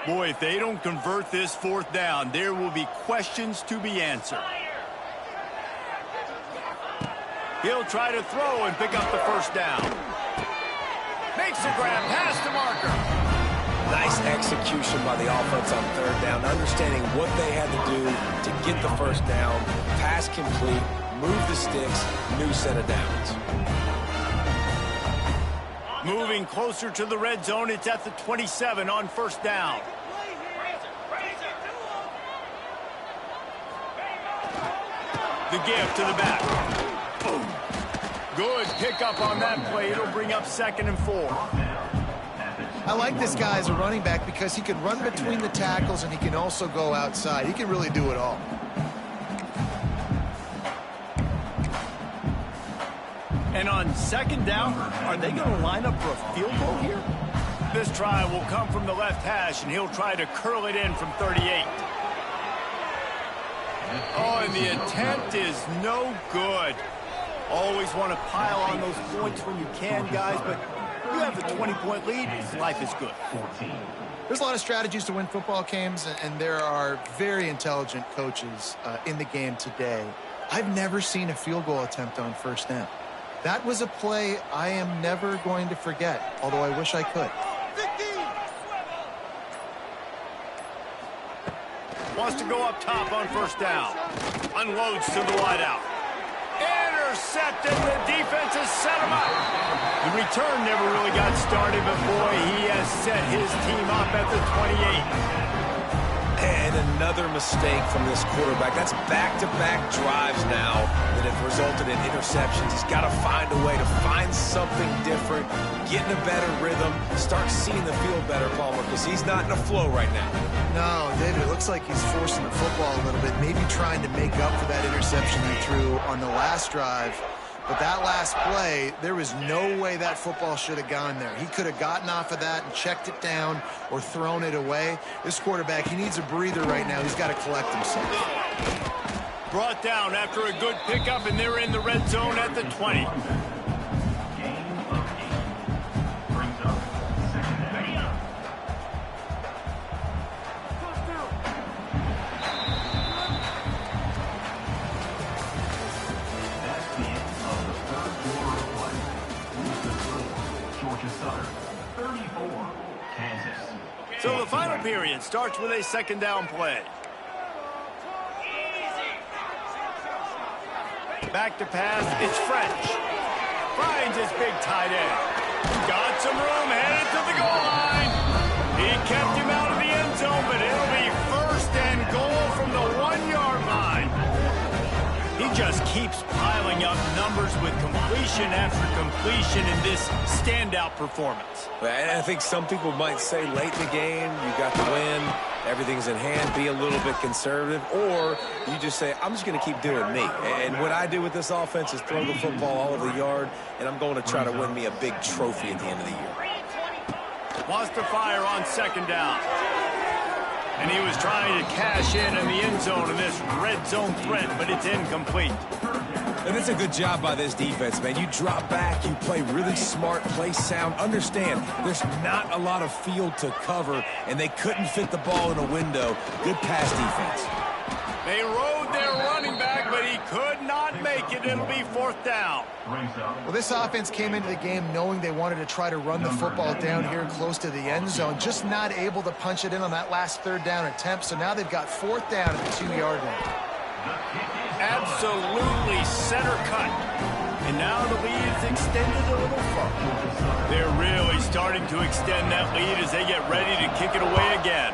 Speaker 1: Boy, if they don't convert this 4th down, there will be questions to be answered. He'll try to throw and pick up the 1st down. Makes the grab past the marker.
Speaker 2: Nice execution by the offense on 3rd down, understanding what they had to do to get the 1st down, pass complete, move the sticks, new set of downs.
Speaker 1: Moving closer to the red zone, it's at the 27 on 1st down. The give to the back. Boom. Good pickup on that play. It'll bring up 2nd and 4.
Speaker 3: I like this guy as a running back because he can run between the tackles and he can also go outside. He can really do it all.
Speaker 1: And on second down, are they going to line up for a field goal here? This try will come from the left hash, and he'll try to curl it in from 38. Oh, and the attempt is no good. Always want to pile on those points when you can, guys, but you have a 20-point lead, life is good.
Speaker 3: There's a lot of strategies to win football games, and there are very intelligent coaches in the game today. I've never seen a field goal attempt on first down. That was a play I am never going to forget, although I wish I could.
Speaker 1: Wants to go up top on first down. Unloads to the wideout. Intercepted. The defense has set him up. The return never really got started, but boy, he has set his team up at the 28.
Speaker 2: And another mistake from this quarterback. That's back-to-back drives now that have resulted in interceptions. He's got to find a way to find something different, get in a better rhythm, start seeing the field better, Palmer, because he's not in a flow right now.
Speaker 3: No, David, it looks like he's forcing the football a little bit, maybe trying to make up for that interception he threw on the last drive. But that last play, there was no way that football should have gone there. He could have gotten off of that and checked it down or thrown it away. This quarterback, he needs a breather right now. He's got to collect himself.
Speaker 1: Brought down after a good pickup, and they're in the red zone at the 20. So the final period starts with a second down play. Back to pass, it's French. Finds his big tight end. Got some room, headed to the goal line. He kept him out of the end zone, but it'll be first and goal from the 1-yard line. He just keeps piling up numbers with completion after completion in this standout performance.
Speaker 2: And I think some people might say late in the game, you got the win, everything's in hand, be a little bit conservative, or you just say, I'm just going to keep doing me. And what I do with this offense is throw the football all over the yard, and I'm going to try to win me a big trophy at the end of the year.
Speaker 1: Wants to fire on second down. And he was trying to cash in the end zone in this red zone threat, but it's incomplete.
Speaker 2: And it's a good job by this defense, man. You drop back, you play really smart, play sound. Understand, there's not a lot of field to cover, and they couldn't fit the ball in a window. Good pass defense.
Speaker 1: They rode their running back, but he could not make it. It'll be fourth down.
Speaker 3: Well, this offense came into the game knowing they wanted to try to run the football down here close to the end zone, just not able to punch it in on that last third down attempt. So now they've got fourth down at the 2-yard line.
Speaker 1: Absolutely center cut. And now the lead is extended a little further. They're really starting to extend that lead as they get ready to kick it away again.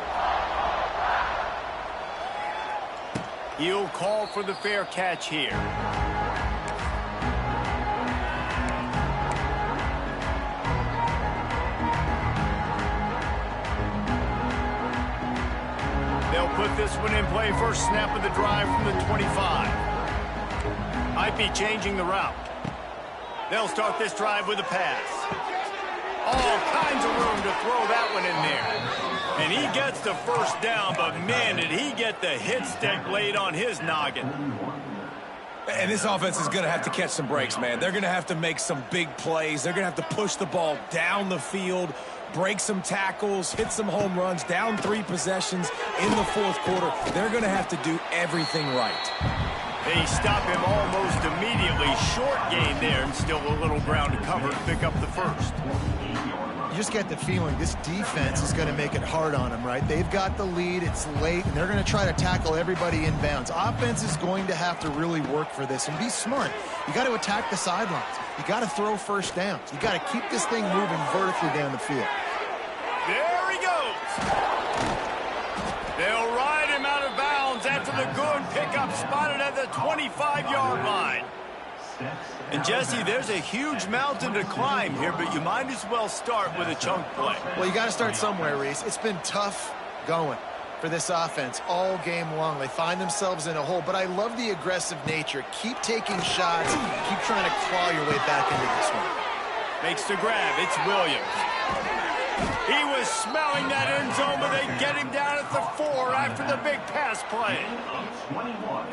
Speaker 1: He'll call for the fair catch here. They'll put this one in play. First snap of the drive from the 25. Might be changing the route. They'll start this drive with a pass. All kinds of room to throw that one in there. And he gets the first down, but man, did he get the hit stick laid on his noggin.
Speaker 2: And this offense is going to have to catch some breaks, man. They're going to have to make some big plays. They're going to have to push the ball down the field, break some tackles, hit some home runs, down 3 possessions in the fourth quarter. They're going to have to do everything right.
Speaker 1: They stop him almost immediately. Short gain there, and still a little ground to cover to pick up the first.
Speaker 3: You just get the feeling this defense is going to make it hard on them, right? They've got the lead, it's late, and they're going to try to tackle everybody inbounds. Offense is going to have to really work for this and be smart. You got to attack the sidelines. You got to throw first downs. You got to keep this thing moving vertically down the field.
Speaker 1: There he goes. They'll ride him out of bounds after the good pickup spotted at the 25-yard line. And, Jesse, there's a huge mountain to climb here, but you might as well start with a chunk play.
Speaker 3: Well, you got to start somewhere, Reese. It's been tough going for this offense all game long. They find themselves in a hole, but I love the aggressive nature. Keep taking shots. Keep trying to claw your way back into this one.
Speaker 1: Makes the grab. It's Williams. He was smelling that end zone, but they get him down at the 4 after the big pass play.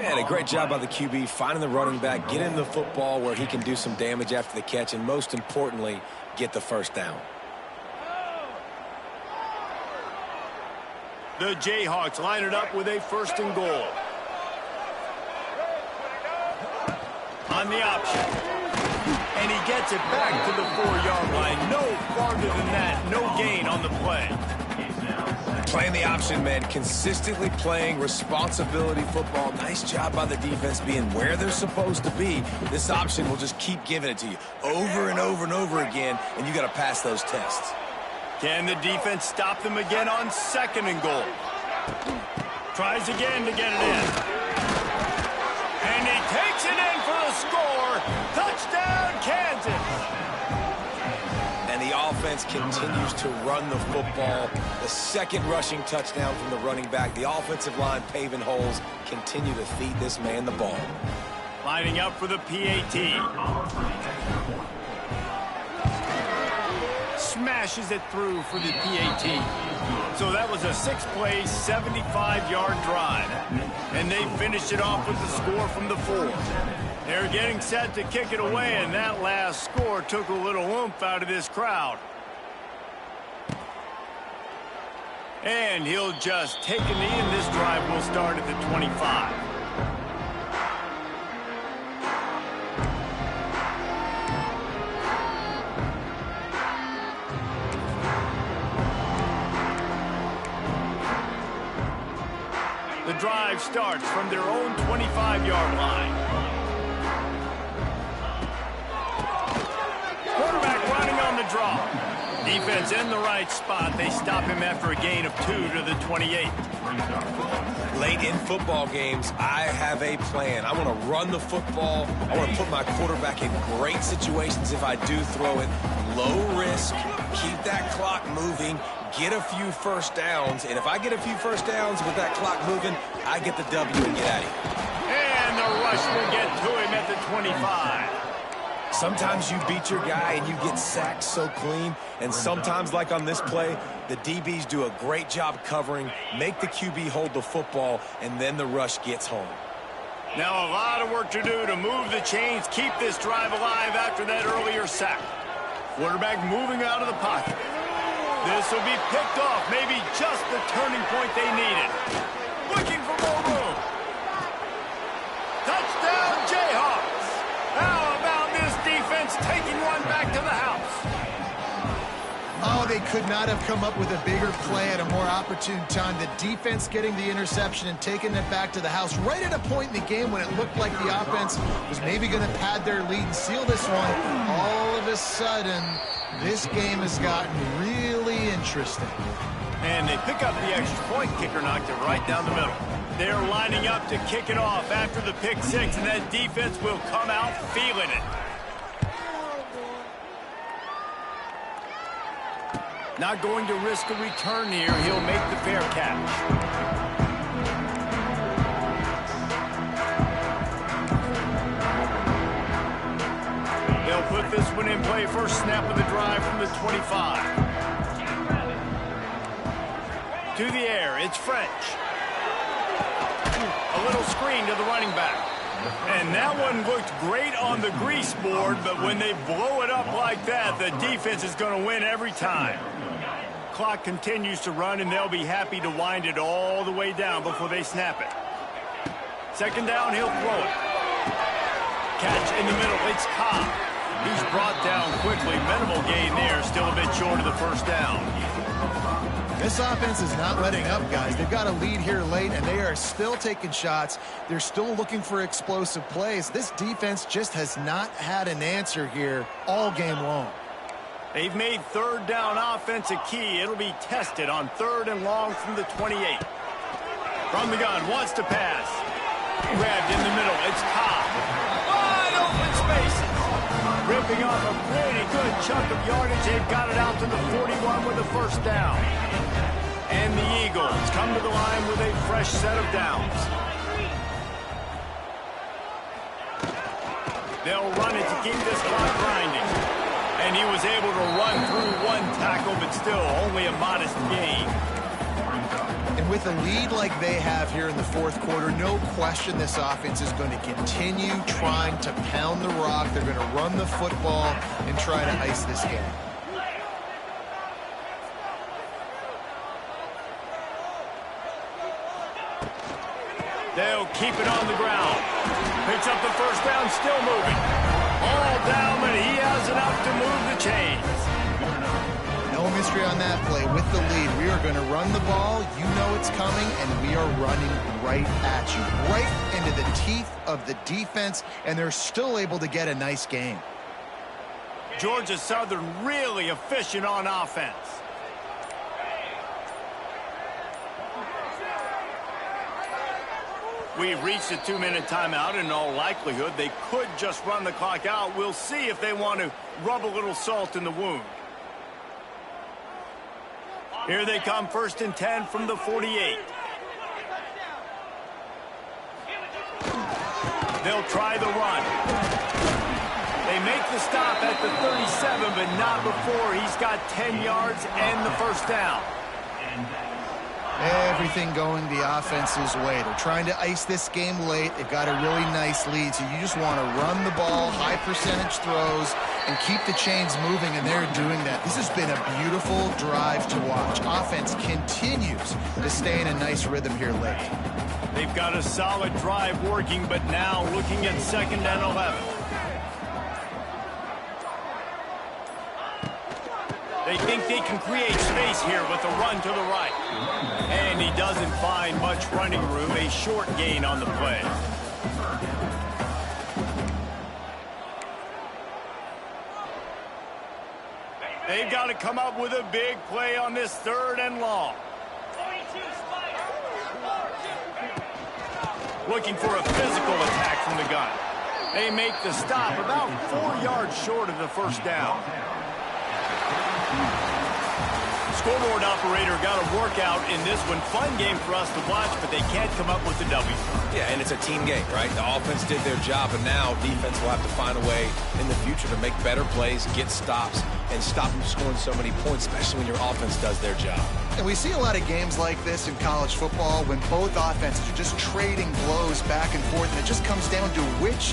Speaker 2: And a great job by the QB finding the running back, getting the football where he can do some damage after the catch, and most importantly, get the first down.
Speaker 1: The Jayhawks line it up with a 1st and goal. On the option. And he gets it back to the 4-yard line. No farther than that. No gain on the play.
Speaker 2: Playing the option, man. Consistently playing responsibility football. Nice job by the defense being where they're supposed to be. This option will just keep giving it to you over and over and over again, and you got to pass those tests.
Speaker 1: Can the defense stop them again on 2nd and goal? Tries again to get it in. And he takes it in for the score. Touchdown, Kansas.
Speaker 2: And the offense continues to run the football. The 2nd rushing touchdown from the running back. The offensive line paving holes. Continue to feed this man the ball.
Speaker 1: Lining up for the PAT. Smashes it through for the PAT. So that was a 6-play, 75-yard drive. And they finished it off with the score from the 4. They're getting set to kick it away, and that last score took a little oomph out of this crowd. And he'll just take a knee, and this drive will start at the 25. The drive starts from their own 25-yard line. Quarterback running on the draw. Defense in the right spot. They stop him after a gain of 2 to the 28.
Speaker 2: Late in football games, I have a plan. I want to run the football. I want to put my quarterback in great situations if I do throw it. Low risk, keep that clock moving, get a few first downs. And if I get a few first downs with that clock moving, I get the W and get out of here.
Speaker 1: And the rush will get to him at the 25.
Speaker 2: Sometimes you beat your guy and you get sacked so clean. And sometimes, like on this play, the DBs do a great job covering, make the QB hold the football, and then the rush gets home.
Speaker 1: Now a lot of work to do to move the chains, keep this drive alive after that earlier sack. Quarterback moving out of the pocket. This will be picked off, maybe just the turning point they needed. Looking for more room. Touchdown, Jayhawks. How about this defense taking one back to the house?
Speaker 3: Oh, they could not have come up with a bigger play at a more opportune time. The defense getting the interception and taking it back to the house right at a point in the game when it looked like the offense was maybe going to pad their lead and seal this one. All of a sudden, this game has gotten really interesting.
Speaker 1: And they pick up the extra point. Kicker knocked it right down the middle. They're lining up to kick it off after the pick six, and that defense will come out feeling it. Not going to risk a return here. He'll make the fair catch. They'll put this one in play. First snap of the drive from the 25. To the air, it's French. A little screen to the running back. And that one looked great on the grease board, but when they blow it up like that, the defense is going to win every time. Clock continues to run, and they'll be happy to wind it all the way down before they snap it. Second down, he'll throw it. Catch in the middle, it's Cobb. He's brought down quickly. Minimal gain there, still a bit short of the first down.
Speaker 3: This offense is not letting up, guys. They've got a lead here late, and they are still taking shots. They're still looking for explosive plays. This defense just has not had an answer here all game long.
Speaker 1: They've made third down offense a key. It'll be tested on third and long from the 28. From the gun, wants to pass. Grabbed in the middle, it's Cobb. Wide open spaces. Ripping off a pretty good chunk of yardage. They've got it out to the 41 with the first down. And the Eagles come come to the line with a fresh set of downs. They'll run it to keep this clock grinding. And he was able to run through one tackle, but still only a modest gain.
Speaker 3: And with a lead like they have here in the fourth quarter, no question this offense is going to continue trying to pound the rock. They're going to run the football and try to ice this game.
Speaker 1: They'll keep it on the ground. Picks up the first down, still moving. All down, but he has enough to move the chains.
Speaker 3: No mystery on that play. With the lead, we are going to run the ball. You know it's coming, and we are running right at you, right into the teeth of the defense, and they're still able to get a nice game.
Speaker 1: Georgia Southern really efficient on offense. We've reached a 2-minute timeout. In all likelihood, they could just run the clock out. We'll see if they want to rub a little salt in the wound. Here they come, 1st and 10 from the 48. They'll try the run. They make the stop at the 37, but not before he's got 10 yards and the first down.
Speaker 3: Everything going the offense's way. They're trying to ice this game late. They've got a really nice lead, so you just want to run the ball, high percentage throws, and keep the chains moving, and they're doing that. This has been a beautiful drive to watch. Offense continues to stay in a nice rhythm here late.
Speaker 1: They've got a solid drive working, but now looking at 2nd and 11. They think they can create space here with a run to the right. And he doesn't find much running room, a short gain on the play. They've got to come up with a big play on this 3rd and long. Looking for a physical attack from the gun. They make the stop about 4 yards short of the first down. Scoreboard operator got a workout in this one. Fun game for us to watch, but they can't come up with the W.
Speaker 2: Yeah, and it's a team game, right? The offense did their job, and now defense will have to find a way in the future to make better plays, get stops, and stop them scoring so many points, especially when your offense does their job.
Speaker 3: And we see a lot of games like this in college football when both offenses are just trading blows back and forth, and it just comes down to which